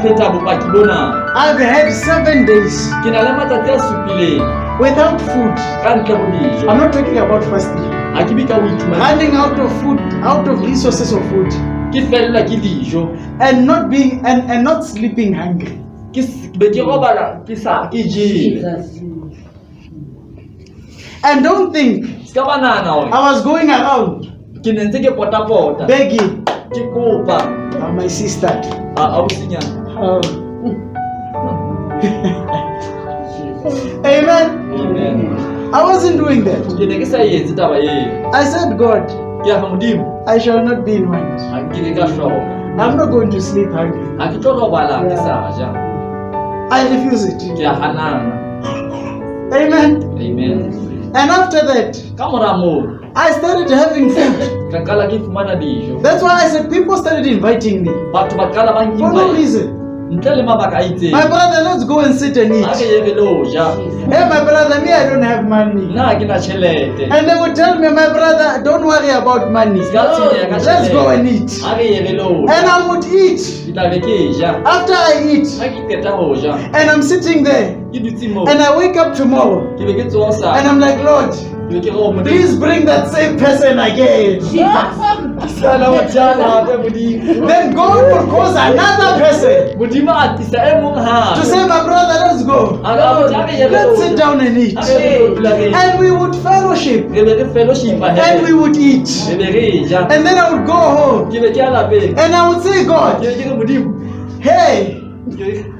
pheta bopaki bona. I've had 7 days Ke na le matsatsi a supileng without food. ka ntle ho dijo. I'm not talking about fasting. Ha ke bi ka o itumela. Running out of food, out of resources of food, Ke fella ke dijo. and not sleeping hungry. Ke be ke robala ke ke jele. Jesus. And don't think Ska banana hore I was going around ke ne ntse ke pota begging. ke kopa My sister. a businyana. Oh. Amen. Amen. I wasn't doing that. Ke ne ke sa etse taba eo. I said, God, Ke ya Modimo I shall not be in want. ha ke ke ka hloka. I'm not going to sleep hungry. Ha ke tlo robala ke sa ja. I refuse it. Ke ya hanana. Amen. Amen. And after that, Ka mora moo I started having food. ka qala ke fumana dijo. That's why I said people started inviting me. Batho ba qala ba For no nkima reason. ntle le mabaka a itseng. My brother, let's go and sit and Ha ke eat. ye re lo ja. Hey, my brother, me, I don't have money. Nna ha ke na tjhelete. And they would tell me, my brother, don't worry about money. Ska tshwenyeha ka Let's go tjhelete. and eat. Ha re ye re lo And ja. I would eat. Ke tla be ke ja. After I eat, Ha ke qeta ho ja and I'm sitting there, ke dutse moo. and I wake up tomorrow, Ke be ke tsosa. and I'm like, Lord, Ke be ke re o Modimo. please bring that same person again. Sana o jala hape Modimo. Then God will cause another person Modimo a tlisa e mong hape. to say, my brother, let's go. Let's sit down and eat. And we would fellowship, Re be re fellowship and we would eat. Re be re ja. And then I would go home, Ke be ke ya lapeng. and I would say, God, Ke be ke re Modimo. hey,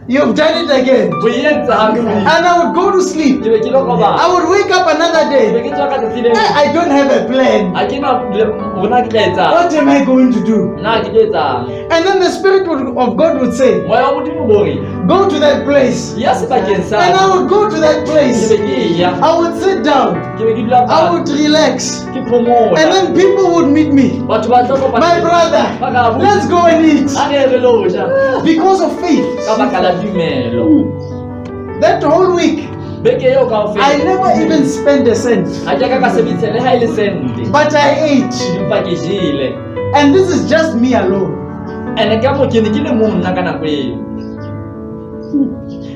you've done it again. Bo entse hape Modimo. And I would go to sleep. Ke be ke lo I robala. would wake up another Ke be day. ke tswa ka tsatsi le leng. I don't have a plan. Ha ke na rona ke tla etsang. What am I going to do? Nna ha ke tlo etsang. And then the Spirit of God would say, Moya wa Modimo bo re, go to that place. ya sebakeng sa. And I would go to that Ke place. be ke ya. I would sit down. Ke be ke dula I fatshe. would relax. Ke phomola. And then people would meet me. Batho ba tlo kopana. My brother, let's go and eat. Ha re re lo ja. Because of faith. Ka baka la tumelo. That whole week, Beke eo kaofela. I never even spent a cent. Ha ke ka sebedisa le ha e le sente. But I ate. Empa ke jele. And this is just me alone. Ene ka mo ke ne ke le mong nna ka nako eo.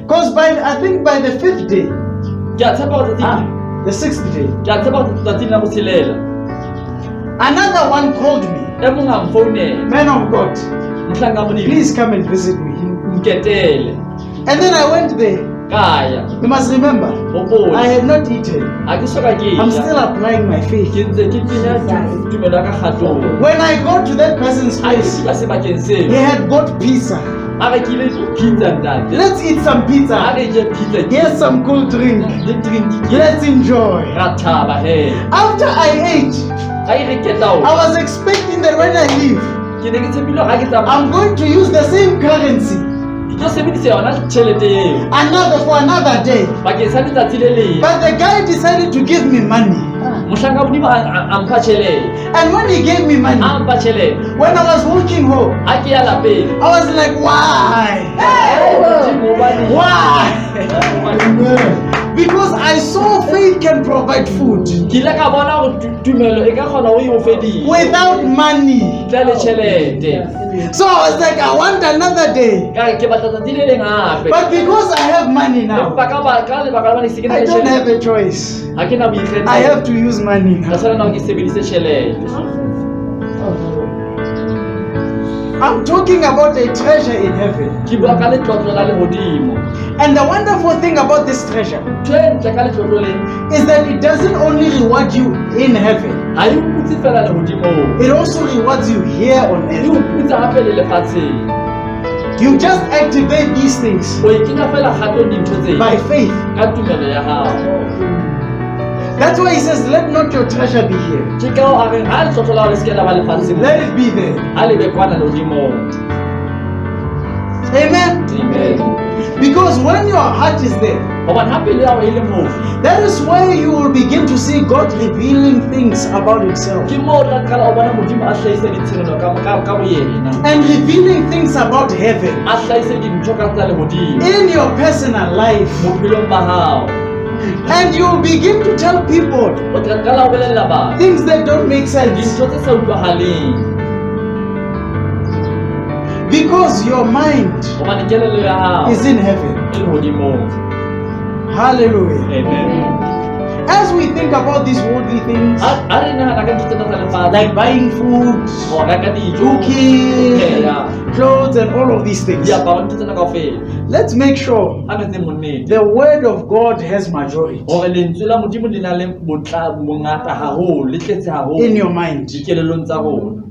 Because I think by the 5th day, Ke a tshepa hore the 6th day, ke a tshepa hore tsatsing la botshelela. another one called me. E mong a mfounela. Man of God, Mohlanga Modimo. please come and visit me. Nketele. And then I went there. Kaya. You must remember, Hopola. I had not eaten. Ha ke soka ke I'm ja. still applying my faith. Ke ntse ke tsenya tumelo ya ka kgatong. When I got to that person's Ha ke place, fihla sebakeng he seo. had got pizza. A rekile pizza ntate. Let's eat some Ha pizza. re je pizza. Here's some cool drink. Le drink ke. Let's enjoy. Ra thaba he. After I ate, Ha e re keta o. I was expecting that when I leave, Ke ne ke tshepile ha ke tsamaya. I'm going to use the same currency Ke tlo sebedisa yona tjhelete eo. for another day. Bakeng sa letsatsi le leng. But the guy decided to give me money. Mohlanga Modimo a mpha tjhelete. And when he gave me money, A mpha tjhelete. when I was walking home, Ha ke ya lapeng. I was like, why? Modimo hobane- Why? Because I saw faith can provide food Ke ile ka bona hore tumelo e ka kgona ho o fe dijo. without money. Ntle le tjhelete. So I was like, I want another day. Ka re ke batla tsatsi le leng hape. But because I have money now, Empa ka lebaka la hobane se ke na I le don't have tjhelete. a choice. Ha ke na boikgetho. I have to use money Ka now. tshwanela hore ke sebedise tjhelete. I'm talking about a treasure in heaven. Ke bua ka letlotlo la lehodimo. And the wonderful thing about this treasure Ntho e ntle ka letlotlo le is that it doesn't only reward you in heaven, ha e o putse fela lehodimong, it also rewards you here on e o earth. putsa hape le lefatsheng. You just activate these things O e kenya fela kgatong dintho tse by faith. ka tumelo ya hao. That's why he says, let not your treasure be here. Ke ka o a reng ha letlotlo la hao le se ke la ba lefatsheng, Let it be there. ha le be kwana lehodimong. Amen. Amen. Because when your heart is there, Hobane ha pelo ya hao e le moo, that is where you will begin to see God revealing things about himself ke moo o tla qala o bona Modimo a hlahisa ditshenono ka boyena, and revealing things about heaven a hlahise dintho ka tsa lehodimo in your personal life. bophelong ba hao. And you will begin to tell people O tla qala o bolella batho things that don't make sense dintho tse sa utlwahaleng, because your mind hobane kelello ya hao is in heaven. e lehodimong. Hallelujah. Amen. As we think about these worldly things, Ha re nahana ka ntho tsena tsa lefatshe, like buying food, ho reka dijo, cooking, pheha, clothes, and all of these things, diaparo, ntho tsena kaofela, let's make sure ha re etse monnete the word of God has majority hore lentswe la Modimo le na le bongata haholo, le tletse haholo in your mind, dikelellong tsa rona,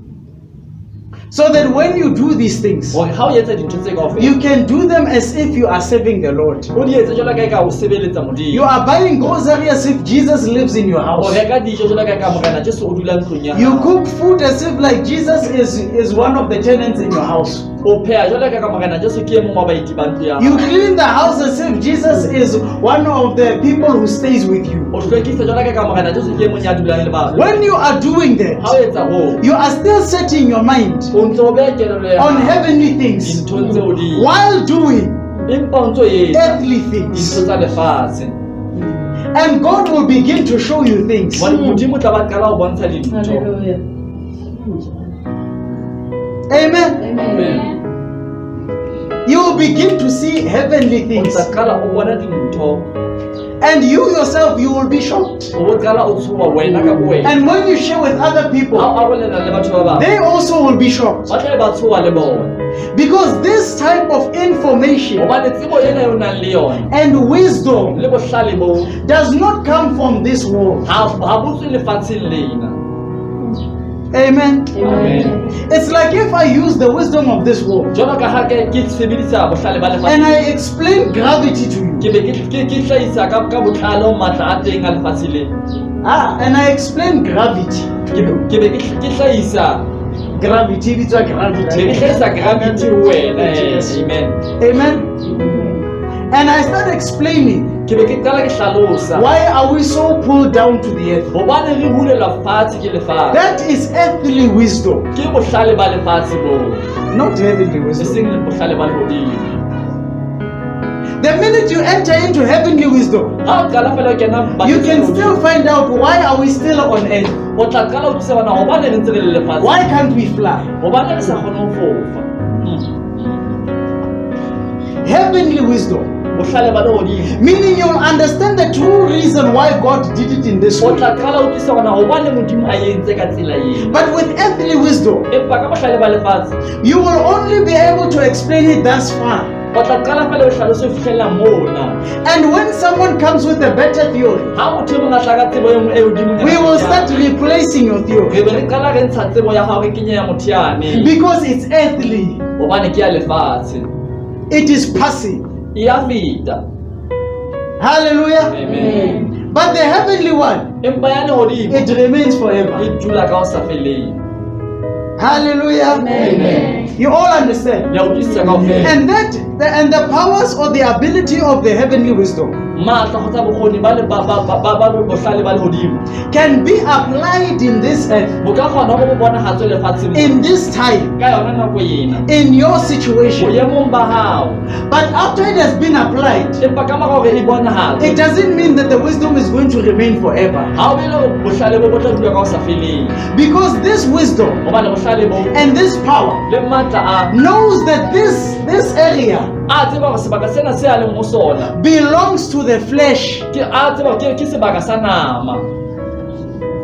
so that when you do these things, hore ha o etsa dintho tse kaofela you can do them as if you are serving the Lord. o di etse jwalo ka eka o sebeletsa You Modimo, are buying grocery as if Jesus lives in your o house. reka dijo jwalo ka eka morena Jesu o dula ntlong ya You hao, cook food as if like Jesus is one of the tenants in your house. o pheha jwalo ka eka morena Jesu ke e mong wa baeti ba ntlo ya You hao, clean the house as if Jesus is one of the people who stays with you. o hlwekisa jwalo ka eka morena Jesu ke e mong ya dulang le batho. When you are doing Ha o that, etsa hoo, you are still setting your mind o ntso o beha kelello ya on hao heavenly things dinthong tseo di while doing empa o ntso etsa earthly dintho things. tsa lefatshe. And God will begin to show you things. Modimo tla ba qala ho bontsha dintho. Hallelujah. Amen. Amen. You will begin to see heavenly O things. tla qala o bona dintho, And you yourself, you will be shocked. o bo qala o tshoha wena ka bo wena. And when you share with other people, Ha o bolela le batho ba bang, they also will be shocked. ba tla ba tshoha le bona. Because this type of information Hobane tsebo ena eo nang le yona and wisdom le bohlale bo does not come from this world. ha bo tswe lefatsheng lena. Amen. Amen. It's like if I use the wisdom of this world Jwalo ka ha ke sebedisa bohlale ba and lefatshe, I explain gravity to you, ke be ke hlahisa ka botlalo matla a teng a lefatshe le. and I explain gravity to you. Ke be ke hlahisa Gravity, it's a be ke gravity. hlahisa gravity ho wena. Yes. Amen. Amen. And I start explaining Ke be ke qala ke hlalosa why are we so pulled down to the earth. hobane re hulelwa fatshe ke lefatshe. That is earthly wisdom, Ke bohlale ba lefatshe bo, not heavenly e wisdom. seng le bohlale ba lehodimo. The minute you enter into heavenly wisdom, Ha o qala fela o kena you bakeng can sa still lehodimo, find out why are we still on earth. o tla qala o tseba na hobane re ntse re le lefatshe, Why can't we fly? hobane re sa kgone ho fofa. Heavenly wisdom, Bohlale ba lehodimo, meaning you'll understand the true reason why God did it in this o way. tla qala o tseba na hobane Modimo a entse ka tsela ena. But with earthly wisdom, Empa ka bohlale ba lefatshe, you will only be able to explain it thus far. o tla qala fela o hlalosa ho fihlella mona. And when someone comes with a better theory, Ha motho e mong a tla ka tsebo e nngwe e hodimo, we will start replacing your theory re be re qala re ntsha tsebo ya hao re kenye ya motho yane, because it's earthly, hobane ke ya lefatshe, it is passive. e ya feta. Hallelujah. Amen. But the heavenly one, Empa ya lehodimo it remains forever. e dula ka ho sa feleng. Hallelujah. Amen. You all understand? Ya utlwisisa kaofela. And the powers or the ability of the heavenly wisdom Matla kgotsa bokgoni ba bohlale ba lehodimo can be applied in this earth, bo ka kgona ho bonahatswe lefatsheng in this time, ka yona nako ena in your situation. boemong ba hao. But after it has been applied, Empa ka mora hore e bonahatswe, it doesn't mean that the wisdom is going to remain forever. ha o bele bohlale bo tla dula ka ho sa feleng, Because this wisdom hobane bohlale bo and this power le matla knows that this area a tseba hore sebaka sena se a leng ho sona belongs to the flesh. a tseba ke sebaka sa nama.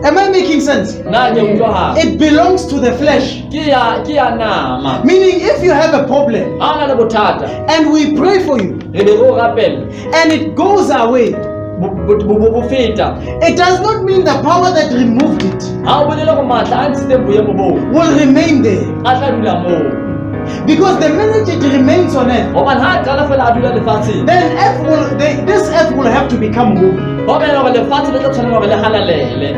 Am I making sense? Na ke utlwa ha. It belongs to the flesh. Ke ya nama. Meaning, if you have a problem Ha ona le bothata. and we pray for you Re be go rapela. and it goes away, Bo feta. it does not mean the power that removed it Ha o bolele go matla a ntse boemo bo. will remain there. A tla dula moo. Because the minute it remains on earth, Hobane ha qala fela a dula lefatsheng. then this earth will have to become holy. Ho bela gore lefatshe le tla tshwanela gore le halalele.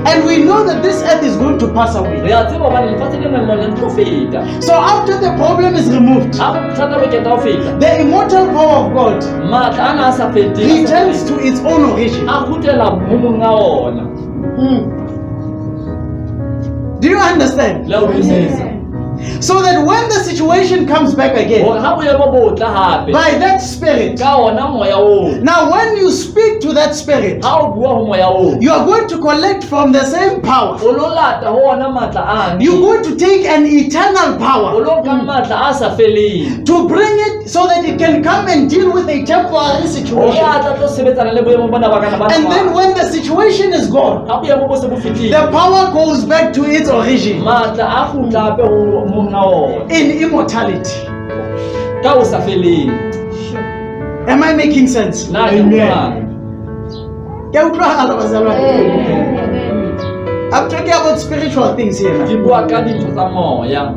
And we know that this earth is going to pass away. Re a tseba hobane lefatshe le nang le tlo feta. So after the problem is removed, Ha bothata bo keta ho feta. the immortal power of God Matla ana a sa feteng. returns to its own origin. A kgutlela mo monga ona. Do you understand? Le o utlwisisa. So that when the situation comes back again, Hore ha boemo bo tla hape. by that spirit, Ka ona moya oo. now when you speak to that spirit, Ha o bua ho moya oo. you are going to collect from the same power. O lo lata ho ona matla ane. You're going to take an eternal O power lo nka matla a sa feleng. to bring it so that it can come and deal with a temporary Hore situation. a tla tlo sebetsana le boemo bona ba kana ba. And then when the situation is gone, ha boemo bo se bo fetile. the power goes back to its origin Matla a kgutla hape ho monga ona. in immortality. Ka o sa feleng. Am I making sense? Na ke utlwa. Ke a utlwahala bazalwane? I'm talking about spiritual things here now. Ke bua ka dintho tsa moya.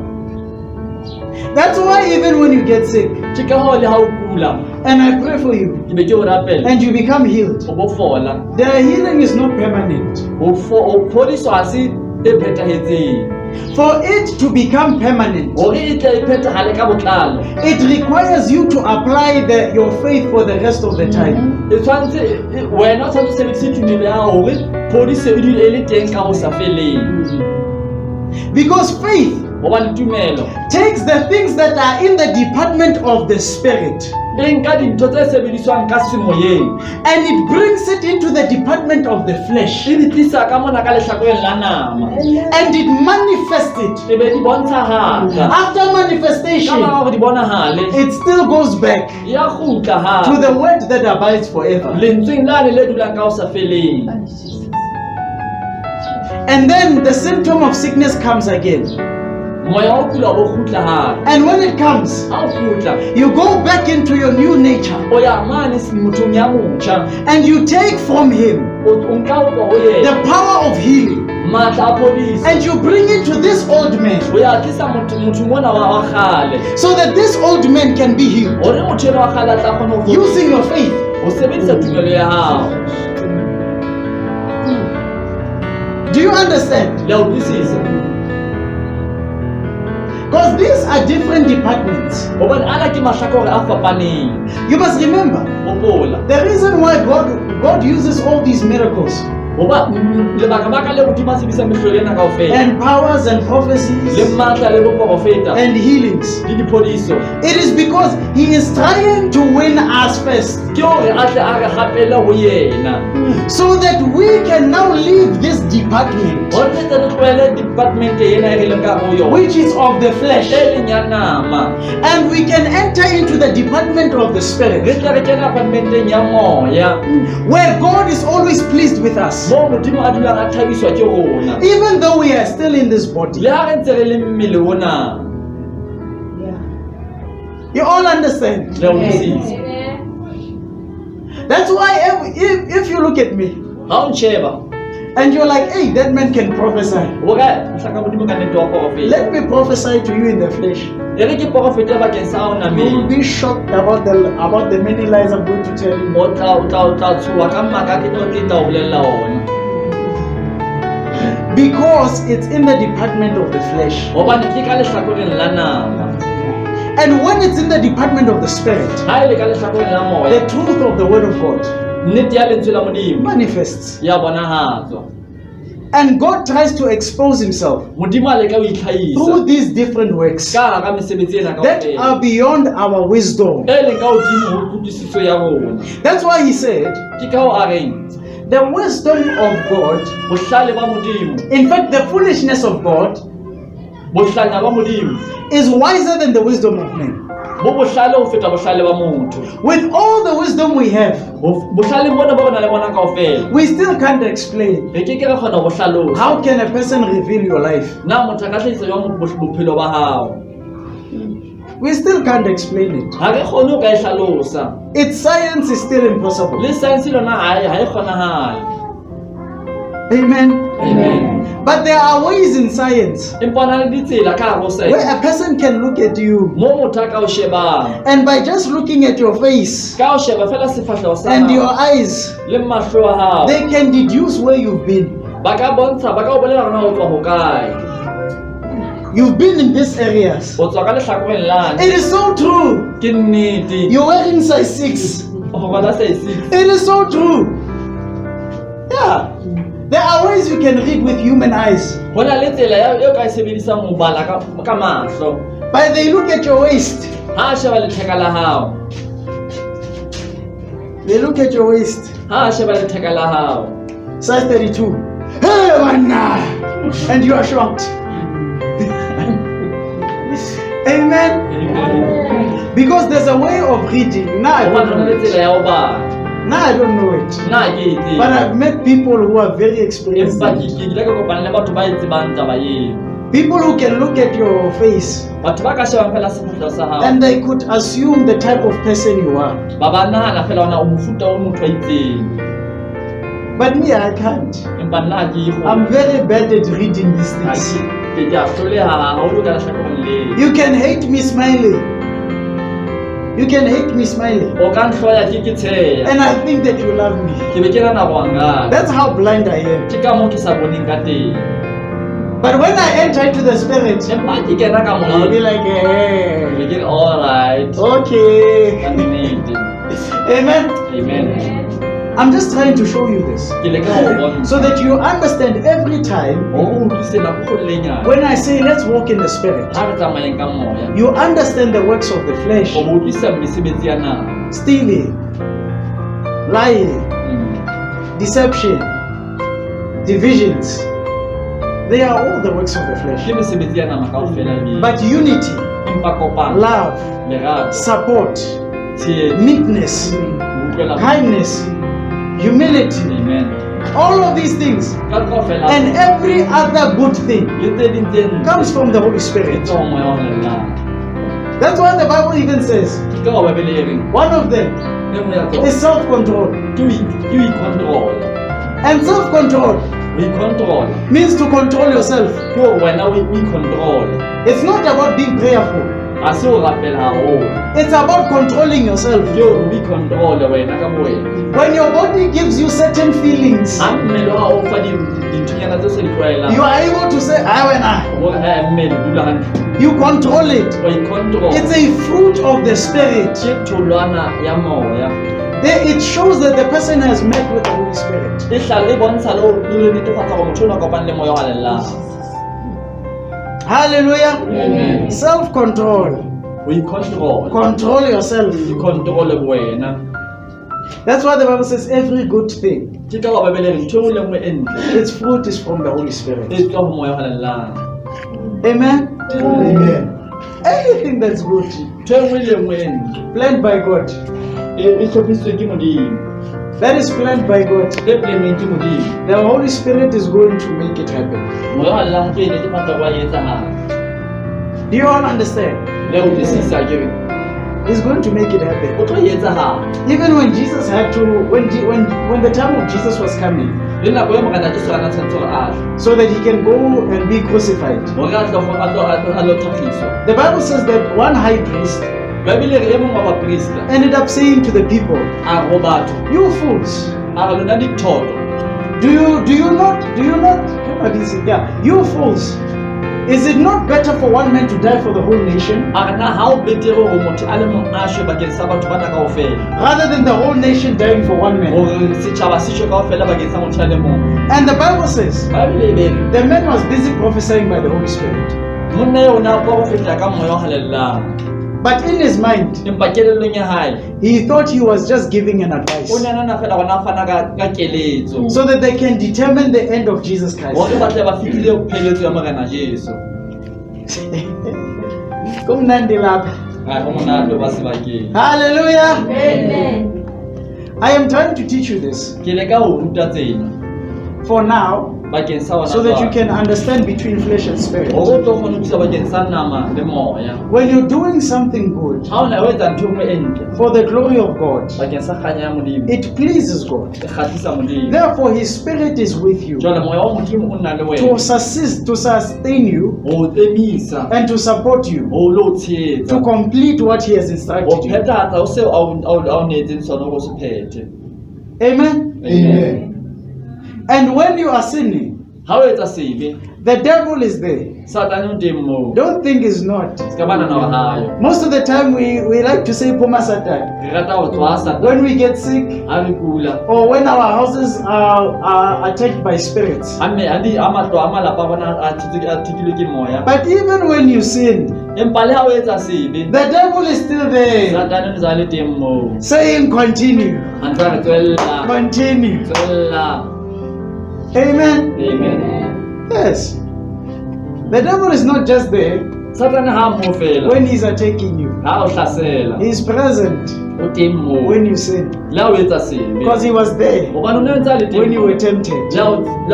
That's why even when you get sick Ke ka ho le ha o kula. and I pray for you Ke be ke o rapela. and you become healed, O bo fola. the healing is not permanent. O phodiso ha se e phethahetseng. For it to become permanent, Hore e tle e phethahale ka botlalo. it requires you to apply your faith for the rest of the time. E tshwantse wena o tshwantse o sebedise tumelo ya hao hore phodiso e dule e le teng ka ho sa feleng. Because faith Hobane tumelo takes the things that are in the department of the spirit e nka dintho tse sebediswang ka semoyeng. and it brings it into the department of the flesh E di tlisa ka mona ka lehlakoreng la nama. and it manifests it. E be di bontshahala. After Ka manifestation, mora hore di bonahale. it still goes back Ya kgutla to hape. the word that abides forever. Lentsweng lane le dulang ka ho sa feleng. And then the symptom of sickness comes again. Moya o kula o bo kgutla hape. And when it comes, Ha o kgutla you go back into your new nature o ya mane mothong ya motjha. and you take from him O nka o tswa ho yena. the power of healing Matla a phodiso. and you bring it to this old man O ya tlisa motho mona wa kgale. so that this old man can be healed Hore motho enwa wa kgale a tla kgona ho fodiswa. using your faith. O sebedisa tumelo ya hao. Do you understand? Le a utlwisisa. Because these are different departments. Hobane ana ke mahlakore a fapaneng. You must remember Hopola. the reason why God uses all these miracles Hoba lebaka le Modimo a sebedisa mehlolo ena kaofela. and powers and Le prophecies matla le boprofeta and healings. le diphodiso. It is because He is trying to win us first Ke hore a tle a re hapele ho yena. so that we can now leave this department Hore re tle re tlohele department ena e re leng ka ho yona. which is of the flesh E leng ya nama. and we can enter into the department of the Re spirit tle re kena apartmenteng ya moya. where God is always pleased with us Moo Modimo a dulang a thabiswa ke rona. even though we are still in this body. Le ha re ntse re le mmele ona. You all understand? Le a utlwisisa. That's why if you look at me Ha o nsheba. and you're like, hey, that man can prophesy. O ka mohlaka Modimo ka nnete wa profeta. Let me prophesy to you in the flesh. E re ke profeta bakeng sa hao You will nameng. be shocked about the many lies I'm going to tell you. O tla tshuwa ka maka ke tlo tla o bolella ona. Because it's in the department of the flesh. Hobane ke ka lehlakoreng la nama. And when it's in the department of the spirit, Ha e le ka lehlakoreng la moya. the truth of the word of God Nnete ya lentswe la Modimo manifests. ya bonahatswa. And God tries to expose himself Modimo a leka ho itlhahisa through these different works ka hara mesebetsi ena that kaofela. are beyond our wisdom. E leng ka hodimo ho kutlwisiso ya rona. That's why he said, Ke ka ho a reng the wisdom of God, bohlale ba Modimo, in fact, the foolishness of God bohlanya ba Modimo is wiser than the wisdom of men. bo bohlale ho feta bohlale ba motho. With all the wisdom we have, Bohlale bona ba bona le bona kaofela. we still can't explain. Re ke ke re kgona ho hlalosa. How can a person reveal your life? Na motho a ka hlahisa jwang bophelo ba hao? We still can't explain it. Ha re kgone ho ka e hlalosa. Its science is still impossible. Le science lona ha e kgonahale. Amen. Amen. But there are ways in science Empa na le ditsela ka hare ho where science. a person can look at you, Mo motho a ka o shebang. and by just looking at your face Ka o sheba fela sefahleho sa and your hao eyes, le mahlo a hao. they can deduce where you've been. Ba ka bontsha, ba ka o bolela hore na o tswa hokae. You've been in these areas. O tswa ka lehlakoreng lane. It is so true. Ke nnete. You're wearing size 6. O rwala size 6. It is so true. Yeah. There are ways you can read with human eyes. Ho na le tsela eo ka e sebedisang ho bala ka mahlo. But they look at your waist. Ha a sheba letheka la hao. They look at your waist. Ha a sheba letheka la hao. Size 32. Hey, manna! And you are shocked. Amen. Amen. Because there's a way of reading. Now I Ho don't na know le it. tsela ya ho bala. Now I don't know it. Nna ke e tseba. But I've met people who are very experienced. Empa ke ile ka kopana le batho ba e tsebang taba eo. People who can look at your face Batho ba ka shebang fela sefahleho sa hao. and they could assume the type of person you are. Ba ba nahana fela ona o mofuta o motho a itseng. But me, I can't. Empa nna ha ke e kgone. I'm very bad at reading these Ha things. ke a hloleha haholo ka lehlakoreng leo. You can hate me smiling. You can hate me smiling. O ka nhloya ke tsheya. And I think that you love me. Ke be ke rana go angana. That's how blind I am. Ke ka moo ke sa boneng ka teng. But when I enter into the spirit, Empa ke kena ka I'll be moyeng. like, Ke hey, ke alright. okay. Ka nnete. Amen. Amen. I'm just trying to show you this Ke leka ho bona. so that you understand every time O utlwisise nako go lenyana. when I say let's walk in the spirit, Ha re tsamayeng ka moya. you understand the works of the flesh, O bo utlwisisa mesebetsi ya nama. stealing, lying, deception, divisions. They are all the works of the flesh. Ke mesebetsi ya nama kaofela le. But unity, Empa kopano. love, Lerato. support, Tshehetso. meekness, Utlwela. kindness, humility, Amen. all of these things Ka kaofela. and every other good thing Le tse ding tse ntle. comes from the Holy Ke Spirit. tswa ho moya wa lelana. That's why the Bible even says Ke ka wa Bibele e reng. one of them E nngwe ya tsona. is self-control. Ke o i-control. And self-control O i-control. means to control yourself. Ke hore wena o i-control. It's not about being prayerful. Ha se o rapela haholo. It's about controlling yourself. Ke hore o i-control wena ka bowena. When your body gives you certain feelings, Ha mmele wa hao o fa dinthonyana tse sa di tlwaelang. you are able to say, "Ah, when I." Hore mmele dula hantle. You control it. O i-control. It's a fruit of the Spirit. Ke tholwana ya moya. It shows that the person has met with the Holy Spirit. E hlale bontsha le netefatsa gore motho o na kopane le moya wa lelana. Hallelujah. Amen. Self-control. O i-control. Control yourself. I-control wena. That's why the Bible says every good thing, Ke ka wa Bibele re ntho e nngwe le nngwe e ntle. its fruit is from the Holy Spirit. E tswa ho moya wa lelana. Amen. Amen. Anything that's good, Ntho e nngwe le nngwe e ntle. planned by God, E hlophisitswe ke Modimo. that is planned by God. E plannweng ke Modimo. The Holy Spirit is going to make it happen. Moya wa lelana ke netefatsa wa etsahala. Do you all understand? Le o utlwisisa ke re He's going to make it happen. o tlo etsahala. Even when Jesus had to, when the time of Jesus was coming, Le nako e Morena Jesu a tshwanetse hore a tle. so that he can go and be crucified. Hore a lo thakgiswa. The Bible says that one high priest Bibele re e mong wa baprista ended up saying to the people, a go batho "You fools! a re lona dithoto. Do you not? How do you say? Yeah, you fools! Is it not better for one man to die for the whole nation A re na ha o betere hore motho a le mong a shwe bakeng sa batho bana kaofela. rather than the whole nation dying for one man?" Hore setjhaba se shwe kaofela bakeng sa motho a le mong. And the Bible says Bibele e be re the man was busy prophesying by the Holy Spirit, monna eo o ne a profeta ka moya wa halellana. but in his mind Empa kelellong ya hae he thought he was just giving an advice o ne a nana fela gona a fana ka keletso. so that they can determine the end of Jesus Christ. Hore ba tle ba fihlile pheletso ya Morena Jesu. Kumnandi lapha. Ha ho monate ba sebakeng. Hallelujah. Amen. I am trying to teach you this Ke le ka ho ruta tsena for now bakeng sa so that you can understand between flesh and spirit. o tlo kgona ho thusa bakeng sa nama le moya. When you're doing something good Ha ona ho etsa ntho e nngwe e ntle for the glory of God, bakeng sa kganya ya Modimo, it pleases God. e kgatlisa Modimo. Therefore, His Spirit is with you Jwale moya wa Modimo o nna le to wena to sustain you ho tsemisa and to support you ho lo tshehetsa to complete what He has ho instructed you. phethahatsa ho seo a o netseng sona ho se phethe. Amen. And when you are sinning, Ha o etsa sebe, the devil is there. Satane o teng moo. Don't think he's not. Ska bana na hayo. Most of the time, we like to say Puma Satan Re rata ho tshwasa when we get sick ha re kula. or when our houses are attacked by spirits. Amme adi amatlo a malapa bona a thikilwe ke moya. But even when you sin, Empa le ha o etsa sebe, the devil is still there, Satane o ntse a le teng moo. saying, continue, A ntse a re tswella, continue. tswella. Amen. Amen. Yes. The devil is not just there Satane ha mo fela. when he's attacking you, Ha o hlasela. he's present O teng moo. when you sin Le ha o etsa sebe. because he was there Hobane o ne ntse a le teng when you moo. were tempted. Le ha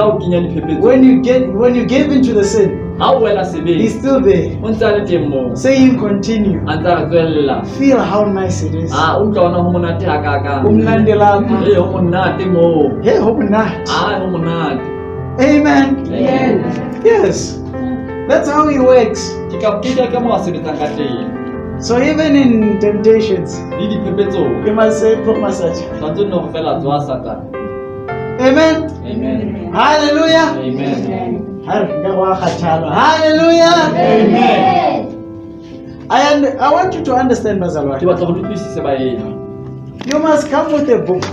o kenya diphephetso. When you gave into the sin, Ha o wela he's sebeng. still there, O ntse a le teng moo. saying, continue. A ntse a re tswella. Feel how nice it is. Ah, o utlwa ona ho monate ha kakang. Umnandi lapha. Ee, ho monate moo. Hey, ho mnandi. Ah, ho monate. Amen. Amen. Yes. That's how he works. Ke ka moo a sebetsang ka teng. So even in temptations, Le diphephetso. you must say, Puma Satan. Tshwanetse no re fela tswa Satane. Amen. Amen. Hallelujah. Amen. Hallelujah. Amen. I want you to understand, Ke Bazalwa. batla go utlwisise baena. You must come with a book,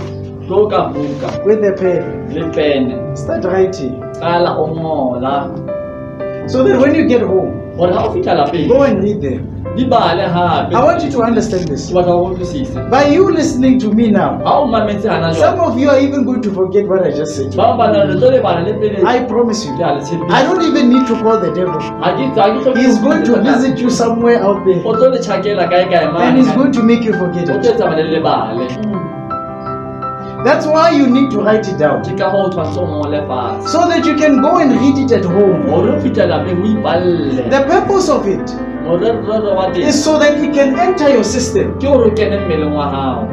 Tlo ka buka with a pen. le pene. Start writing. Qala o ngola. So that when you get home, Hore ha o fihla lapeng, go and read them. di bale hape. I want you to understand this. Ke batla go utlwisise. By you listening to me now, Ha o mametse hana some jwale. of you are even going to forget what I just said. Ba bana le tlo le bana le pele. I promise you. Ke a le tshepisa. I don't even need to call the devil. Ha ke hloke He's going to visit you somewhere out there, O tlo le tjhakela kae kae mane. and he's going to make you forget O it. tlo etsa ba le lebale. That's why you need to write it down, Ke ka ho tshwanetse o ngole fatshe. so that you can go and read it at home. Hore o fihla lapeng o ipalle. The purpose of it Morero wa teng is so that it can enter your system, ke hore o kene mmeleng wa hao.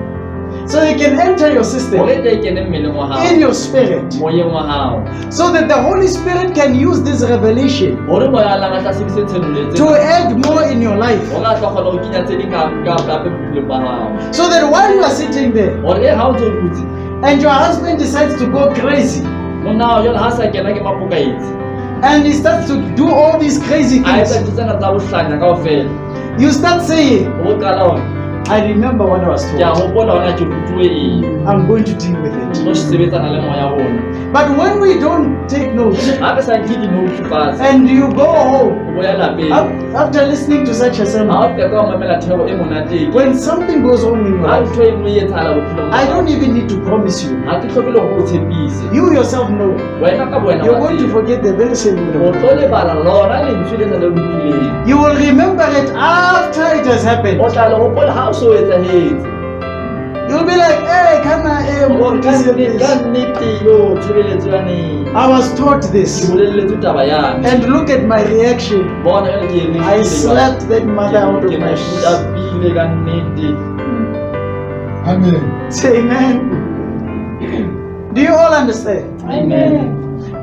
so it can enter your Hore system e tle e kene mmeleng wa hao. in your spirit, Moyeng wa hao. so that the Holy Spirit can use this revelation Hore moya a tla sebedise tshenoletse. to add more in your life, Hore a tla kgona ho kenya tse ding ka bophelong ba hao. so that while you are sitting there Hore ha o ntso dutse, and your husband decides to go crazy monna hao jwale ha sa kena ke mapokaetsi. and he starts to do all these crazy A etsa things, ntho tsena tsa bohlanya kaofela. you start saying, O qala hore I remember what I was ke a told. hopola hona ke rutuwe eng. I'm going to deal with it. Tlo sebetsana le moya ona. But when we don't take notes Ha re sa nke di-note fatshe, and you go home o boya lapeng. after listening to such a Ha sermon, o qeta ho mamela thero e monate. when something goes wrong in your Ha life, ntho e nngwe e etsahala bophelong ba I hao. don't even need to promise you. Ha ke hloke le hore o tshepise. You yourself know Wena ka boena you're wa going to tseba. forget the very same O word. tlo lebala lona lentswe le le lokileng. You will remember it after it has happened. O tla le hopola ha o so etsahetse. You'll be like, hey, can I Ka this? nnete yo tshebeletso yane. I was taught Ke this. bolelletse taba yane. And look at my reaction. Bona jwale ke eng. I slapped that mother out of Ke my mo shoes. shapile ka nnete. Amen. Say amen. Do you all understand? Amen.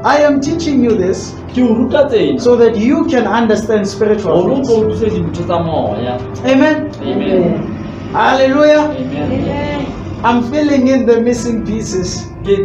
I am teaching you this Ke o ruta tsena. so that you can understand spiritual Hore o things. tlo utlwise dintho tsa moya. Amen. Amen. Hallelujah. Amen. I'm filling in the missing pieces Ke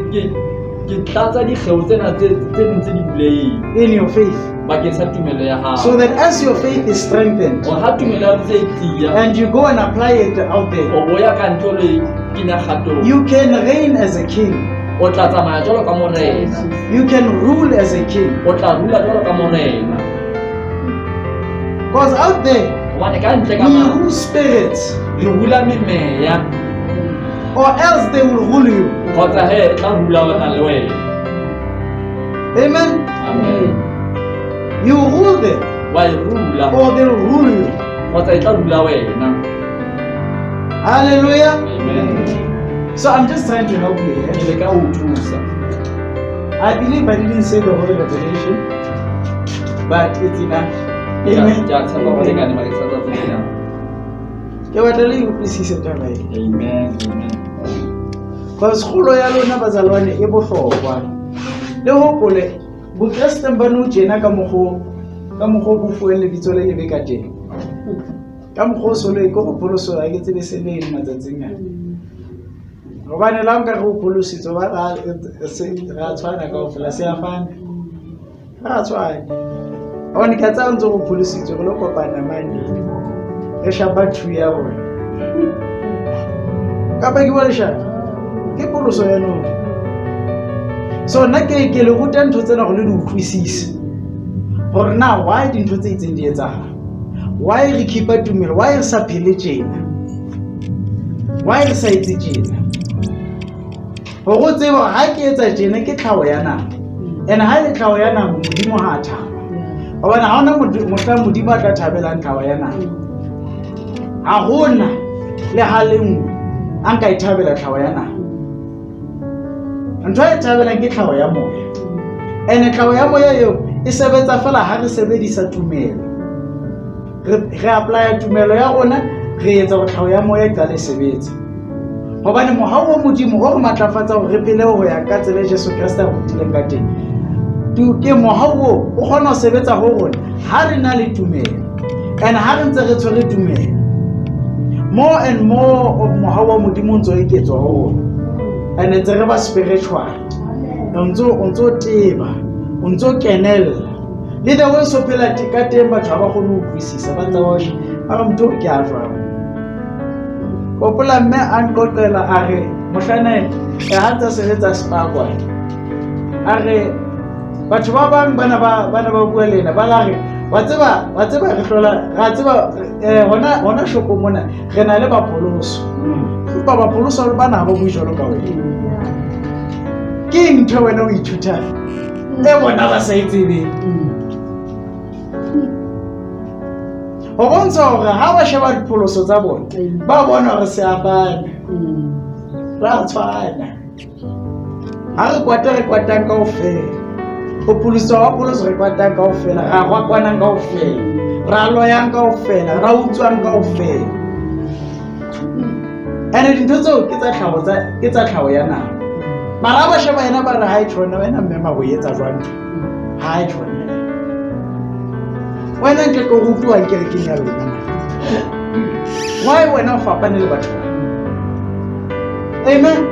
tlatsa dikgeo tsena tse ntse di bulehile in your faith, bakeng sa tumelo ya hao. so that as your faith is strengthened Hore ha tumelo ya hao ntse e tiya, and you go and apply it out there, o boya ka ntho le kenya kgatong. you can reign as a king. O tla tsamaya jwalo ka morena. You can rule as a king. O tla rula jwalo ka morena. Because out there, Hobane ka ntle ka we mane, rule spirits, re hula memeya. or else they will rule you. Kgotsa he, e tla hula wena le wena. Amen. Amen. You rule them, Wa e rula. or they'll rule you. kgotsa e tla dula wena. Hallelujah. Amen. So I'm just trying to help you here. Ke le ka o thusa. I believe I didn't say the whole revelation, but it's enough. Amen. Ke a tshepa gore le ka ne ba ke sa tsena. Ke batla le utlwisise taba e. Amen. Amen. Because kgolo ya lona bazalwane e bohlokwa. Le hopole bokristeng ba nou tjena ka mokgo bo fuweng lebitso le lebe ka teng. Ka mokgo solo e go pholoso a ke tsebe se le matsatsing a. Gobane la nka go pholositso ba ra tshwana ka ofela se a fana. Ra tshwana. Ona ka tsa ntse go pholositso go lo kopana mane. E shapa thu ya bona. Ka ba ke bona shapa. Ke pholoso ya nou. So nna ke le ruta ntho tsena go le di utlwisise. Gore na why dintho tse itseng di etsahala? Why re keep tumelo? Why re sa phele tjena? Why re sa etse tjena? Go tseba ha ke etsa tjena ke tlhaho ya nama. And ha le tlhaho ya nama modimo ha a thaba. Hobane ha ona mohla modimo a tla thabelang tlhaho ya nama. Ha hona le ha le nngwe a nka ithabela tlhaho ya nama. Ntho e thabelang ke tlhaho ya moya. And tlhaho ya moya eo e sebetsa fela ha re sebedisa tumelo. Re apply tumelo ya rona re etsa go tlhaho ya moya e qale sebetsa. Hobane mohau wa modimo o re matlafatsa hore re phele ho ya ka tsela Jesu Kriste a rutileng ka teng. Ke mohau o kgona ho sebetsa ho rona ha re na le tumelo. And ha re ntse re tshwere tumelo, more and more of mohau wa modimo ntse o eketswa ho rona. And ntse re ba spiritual. Ontso teba, ontso kenella. Le the way so phela ka teng batho ba kgone ho utlwisisa ba tsa ho ba motho ke a jwang. Popola mme a nqoqela a re mohlane e hatsa sebetsa spakwa. A re batho ba bang bana ba bua lena ba la re wa tseba re hlola ra tseba hona shoko mona re na le bapoloso. Ba bapoloso ba bui jalo ka wena. Ke ntho wena o ithuta e bona ba sa itsebe. Ho bontsha hore ha ba sheba dipoloso tsa bona ba bona hore se a bana ra tshwana. Ha re kwatang kaofela ho poloso wa poloso re kwatang kaofela ra kwanang kaofela ra loyang kaofela ra utswang kaofela. Ene dintho tseo ke tsa tlhaho ya nama. Mara ba sheba yena ba re ha e tshwana wena mmema go etsa jwang ha e tshwana. Wena nke go rutwa ke re ke nya lona. Why wena o fapane le batho? Amen.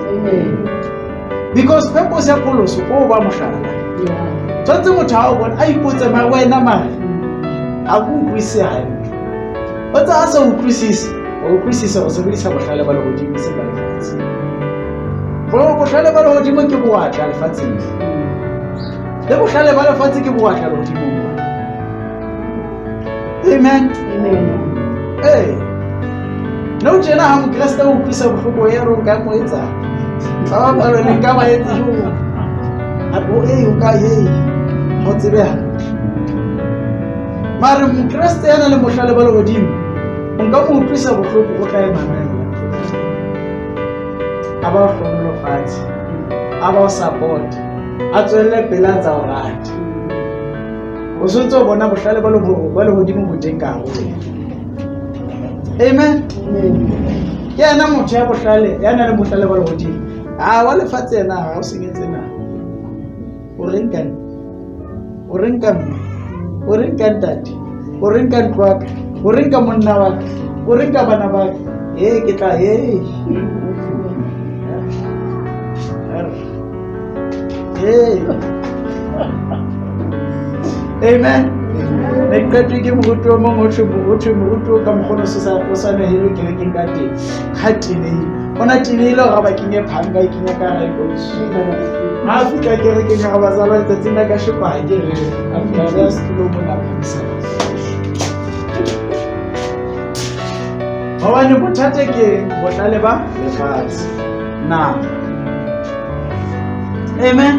Because purpose ya pholoso o ba mohlala. Tsotse motho ha o bona a ipotse ma wena mara a go utlwise hantle. O tsa sa utlwisise o sebedisa bohlale ba le godimo se ba lefatse. Bohlale ba le godimo ke boatla lefatsheng. Le bohlale ba lefatse ke boatla le godimo. Amen. Hey. No tjena ha mokreste o utlwisa bohloko ya ro ka mo etsa. Ba ba le nka ba etsa jo. A bo o ka ho tsebe hantle. Mara mokreste yana le bohlale ba le godimo. O nka mo utlwisa bohloko go tla emamela. Aba hlomo fatshe. Aba o support. A tswelle pela tsa o rata. O sontse o bona bohlale ba le hodimo bo teng ka ho. Amen. Ke ana motho ya bohlale ya na le bohlale ba le hodimo. Wa lefatshe yena ha o senyetse na. O renka ntati. O renka ntwaka. O renka monna wa ka. O renka bana ba ka. Ke tla Amen. Nekati ke moruto mo moruto ka mokgono se sa sana helo ke re ke ngate khatile ona tinelo ga ba kinye phanga ikinya ka ra ikoshi ha fika ke re ke ga ba zala tsetsi nda ka shipa ke re after that skilo mo na phisa Hawani bothate ke botlale ba lefatshe na Amen.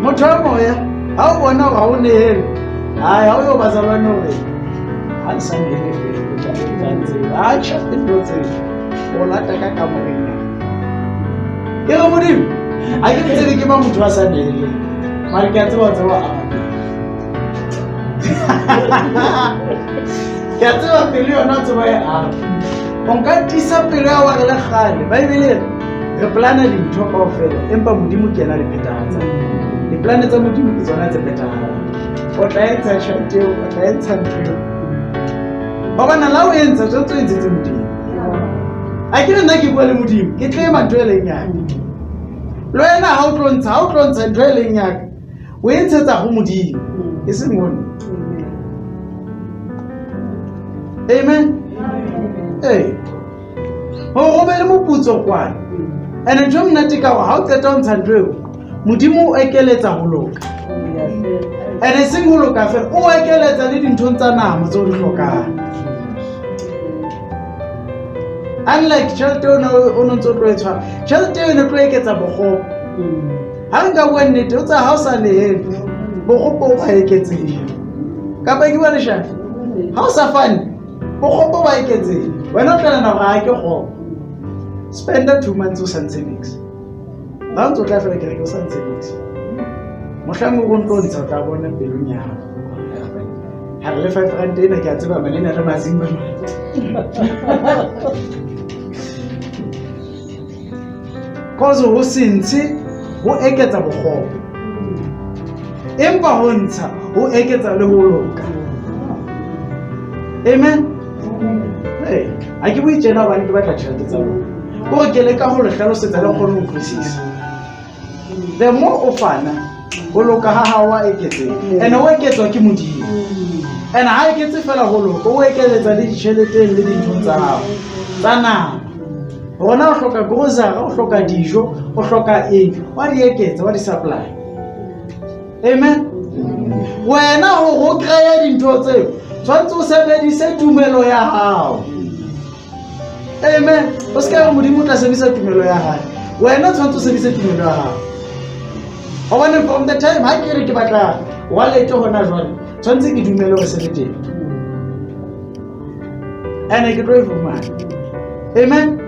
Motho moya ha o bona ga o nehele ha o yo bazalwane hore ha le sa nele fela o tla tseba a tjha ntho tseo o lata ka kamoreng ya ke re modimo a ke tsebe ke ba motho a sa nele mara ke a tseba a mabedi ke a tseba pelo yona tseba ya a o nka tisa pelo ya wa re le kgale baebele re plana dintho kaofela empa modimo ke yena le phethahatsa diplane tsa modimo ke tsona tse phethahalang o tla etsa tjhelete eo o tla etsa ntho eo ba bana la o entsa tshwanetse o etsetse modimo a ke nna ke bua le modimo ke tlema ntho e leng yaka le wena ha o tlo ntsha ntho e leng yaka o e ntshetsa ho modimo e seng mona amen ho be le moputso kwana ene ntho e monate ka ha o qeta ho ntsha ntho eo modimo o ekeletsa ho loka ene seng ho loka fela o ekeletsa le dinthong tsa nama tse o di hlokang unlike tjhelete o no ntso tlo e tshwara tjhelete eo e ne tlo eketsa bokgopo ha nka bua nnete o tsa ha o sa lehele bokgopo o ba eketsehile kapa ke bua leshano ha o sa fane bokgopo ba eketsehile wena o tla nna hore ha ke kgopo spenda 2 months o sa ntshe niks ha o ntso tla fela ke re o sa ntshe niks mohlang o ntlo ntsha o tla bona pelong ya hao ha re le 5 rand ena ke a tseba malena le mazimba cause ho sentse ho eketsa bokgopo empa ho ntsha ho eketsa le ho loka amen ha ke bue tjena hobane ke batla tjhelete tsa lona kore ke leka ho le hlalosetsa le kgone ho utlwisisa the more o fana ho loka ha hao wa eketseha and o eketswa ke modimo and ha eketse fela ho loka o ekeletsa le ditjhelete le dintho tsa hao tsa nama hona o hloka grocery o hloka dijo o hloka eng wa di eketsa wa di supply amen wena ho kreya dintho tseo tshwantse o sebedise tumelo ya hao amen o se ka modimo tla sebedisa tumelo ya hae wena tshwantse o sebedise tumelo ya hao hobane from the time ha ke re ke batla wallet hona jwale tshwantse ke dumele hore se le teng ene ke tlo e fumana amen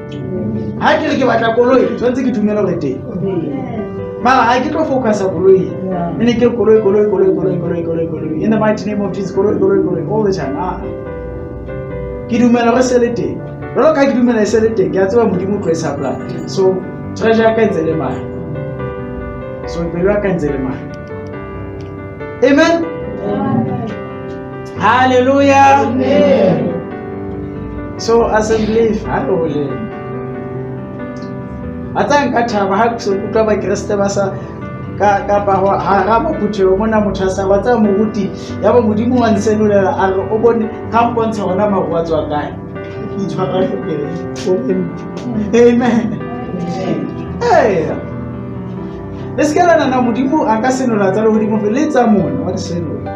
ha ke re ke batla koloi tshwantse ke dumele hore teng mara ha ke tlo focusa koloi ene ke koloi in the mighty name of Jesus koloi all the time ke dumela hore se le teng jwalo ka ke dumela se le teng ke a tseba modimo o tlo e supply so treasure ya ka ntse le mane so pelo ya ka ntse le mane amen hallelujah amen so assembly hallelujah atang ka thaba ha so utlwa ba Kriste ba sa ka ba ha ga ba puthelo mona motho a sa ba tsa moruti ya ba modimo wa nselulela a re o bone ka mpontsha ona maru a tswa kae e tshwara hlokele amen le sekala na modimo a ka senola tsa le hodimo le tsa mona wa disenola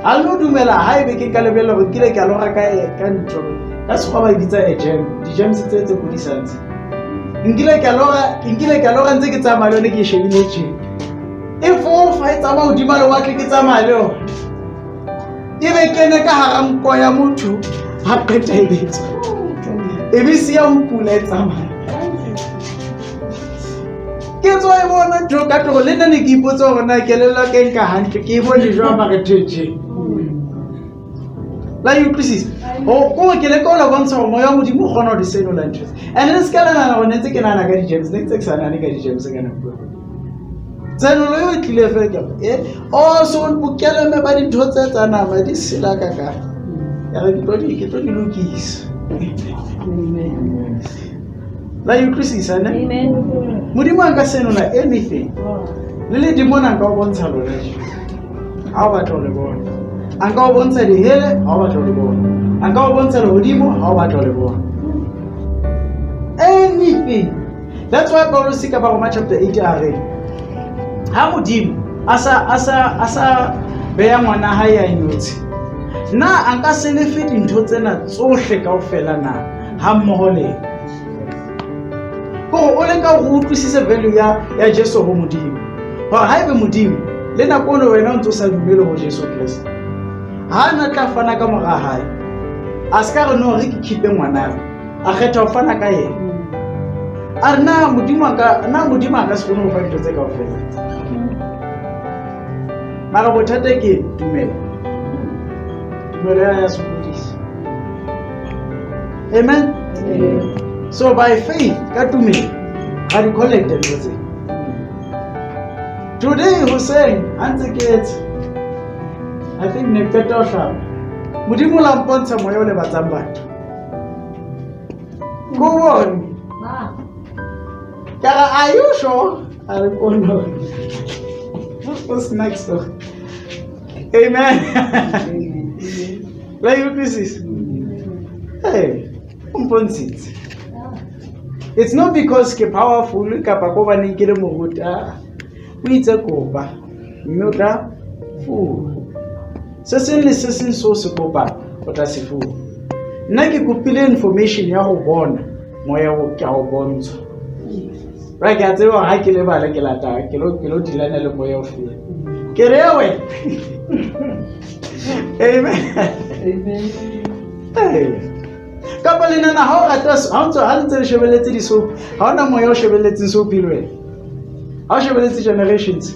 a lo dumela ha ebe ke ka lebella go kile ke a lora ka ntho ka sekgwa ba bitsa a jam di jams tse kodisantse nkile ka lora ntse ke tsamaya le ke shebile tje e fo fa e tsamaya hodima le wa ke tsamaya le yona e be kene ka hara nko ya motho ha qeta e betsa e be se ya ho kula e tsamaya ke tswa e bona ntho ka tlo le nna ne ke ipotsa hore na kelello ke nka hantle ke bone jwa ba re tje la you please o ke le kola bontsha hore moya modimo gona ho di senola ntho and le skala na go netse ke nana ka di gems ne tse tsana ne ka di gems ka nako tsenolo yo tlile fe ke o so bukele me ba di ntho tse tsana ba di sila ka ya re ke tlo di lokisa amen la you please ana amen modimo a ka senola anything le dimona ka o bontsha lona ha ba tlo le bona a nka o bontsha dihele ha o batla le bona a nka o bontsha le hodimo ha o batla le bona anything that's why Paul sika ba Roma chapter 8 a re ha modimo asa beya ngwana ha ya nyotsi na a nka se le fe dintho tsena tsohle kaofela na ha mmoho le o le ka go utlwisisa value ya Jesu ho modimo ha ebe modimo le na kono wena o ntse sa dumele ho Jesu Christ ha na tla fana ka mora hae a ska re no re ke khipe ngwana a kgetha ho fana ka yena a re na modimo ka se kgone ho fa dintho tse kaofela mara bothata ke tumelo ya sokodisa. Amen. So by faith ka tumelo ga di collected tse today Hussein antse ke etse I think ne peta o hlaba modimo la mpontsha moya o le batsang batho go bone kara are you sure I don't know what's next though? Amen. Like you this hey umpontsitse it's not because ke powerful kapa go bana ke le moruta o itse kopa mme o tla fu se seng so se kopa o tla se fu nna ke kopile information ya go bona moya o ke a o bontsha right ke a tseba ha ke le bala ke lata ke lo dilana le moya o fela ke rewe amen hey kapa le nana ha o rata ha ntse ha ntse shebeletse di so ha ona moya o shebeletse so pilwe ha o shebeletse generations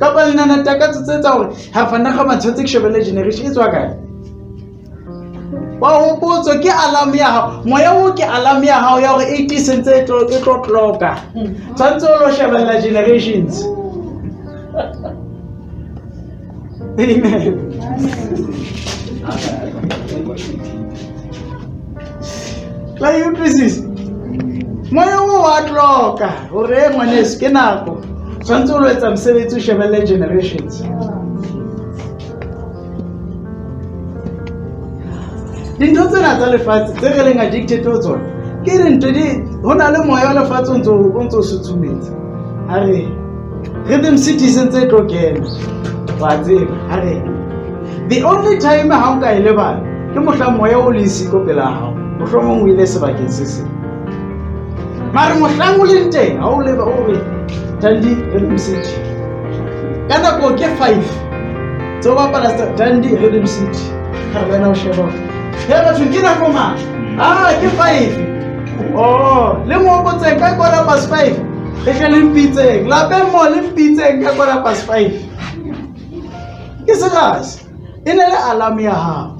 kapa le nana takatso tse tsa hore ha fana ga matshotse ke shebeletse generation e tswa kae wa ho potso ke alarm ya hao moya o ke alarm ya hao ya hore 80 cents e tlo cloka tsantse o lo shebella generations amen la you please moya o wa tloka hore ngwaneso ke nako tsantse o lo etsa mosebetsi o shebella generations dintho tsena tsa lefatshe tse re leng addicted ho tsona ke dintho ho na le moya wa lefatshe o ntso sutsumetse a re rhythm citizen tse tlo kena wa tseba a re the only time ha o ka ile bana ke mohla moya o le siko pela hao mohlomong o ile sebakeng se seng mara mohlang o le teng ha o leba o re Dandi Rhythm City kana ko ke 5 tso ba pala Dandi Rhythm City ha bana o sheba ya ba tsukina koma ke 5 oh le mo botse ka kora pas 5 e ke le mpitseng la be mo le mpitseng ka kora pas 5 ke serious ene le alarm ya hao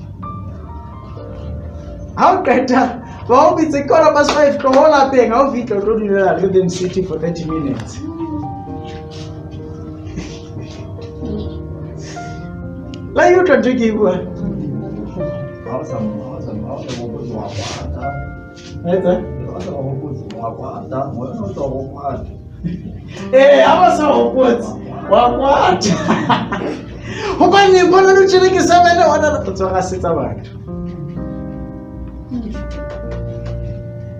how better ba o bitse kora pas 5 to hola peng ha o fitlo tlo dula Rhythm City for 30 minutes la you tlo ke bua awasa hopotse wa kwata hobane bona lo tshele ke sabele ona lo tswa ga setsa batho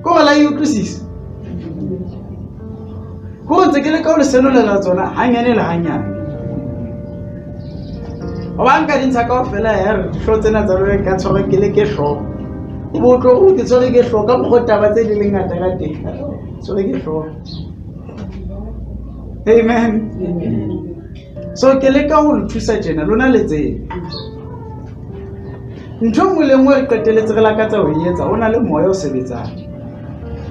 ko la you crisis ko ntse ke le ka o le senolela la tsona hanyane le hanyane o banka dintsha ka ofela ya re hlo tsena tsa re ka tshwara ke le ke hlo botlo o ke tshware ke hlo ka mogota ba tse di leng ngata ka teng tshware ke hlo amen so ke le ka ho thusa tjena lona le tsene ntho nngwe le nngwe re qeteletse re lakatsa ho etsa hona le moya o sebetsang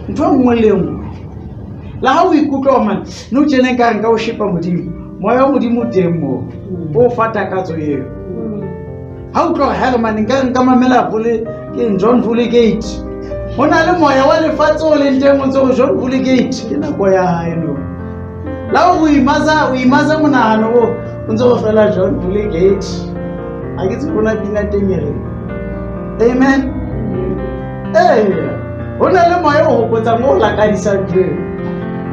ntho nngwe le nngwe la ha o ikutlwa man no tjene ka nka o shepa modimo moya o modimo teng mo o fata katso eo ha o tlo Herman nka mamela bole ke John Vulgate hona le moya wa lefatshe o le teng o ntse John Vulgate ke nako ya hae no la o imaza monahano o ntse o fela John Vulgate a ke tsona pina teng ere amen hona le moya o hopotsa mo la kadisa teng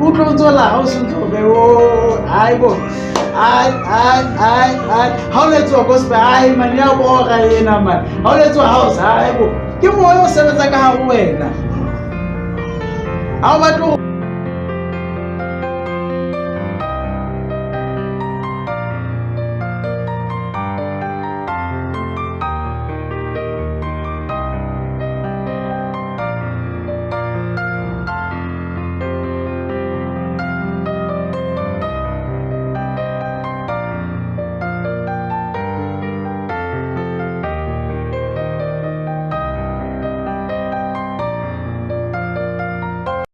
o tlo tsola ha o se ntse o be o aibo ai ha o letswa gospel ai mani ya bo ga yena man ha o letswa house aibo ke moya o sebetsa ka ha wena ha o batlo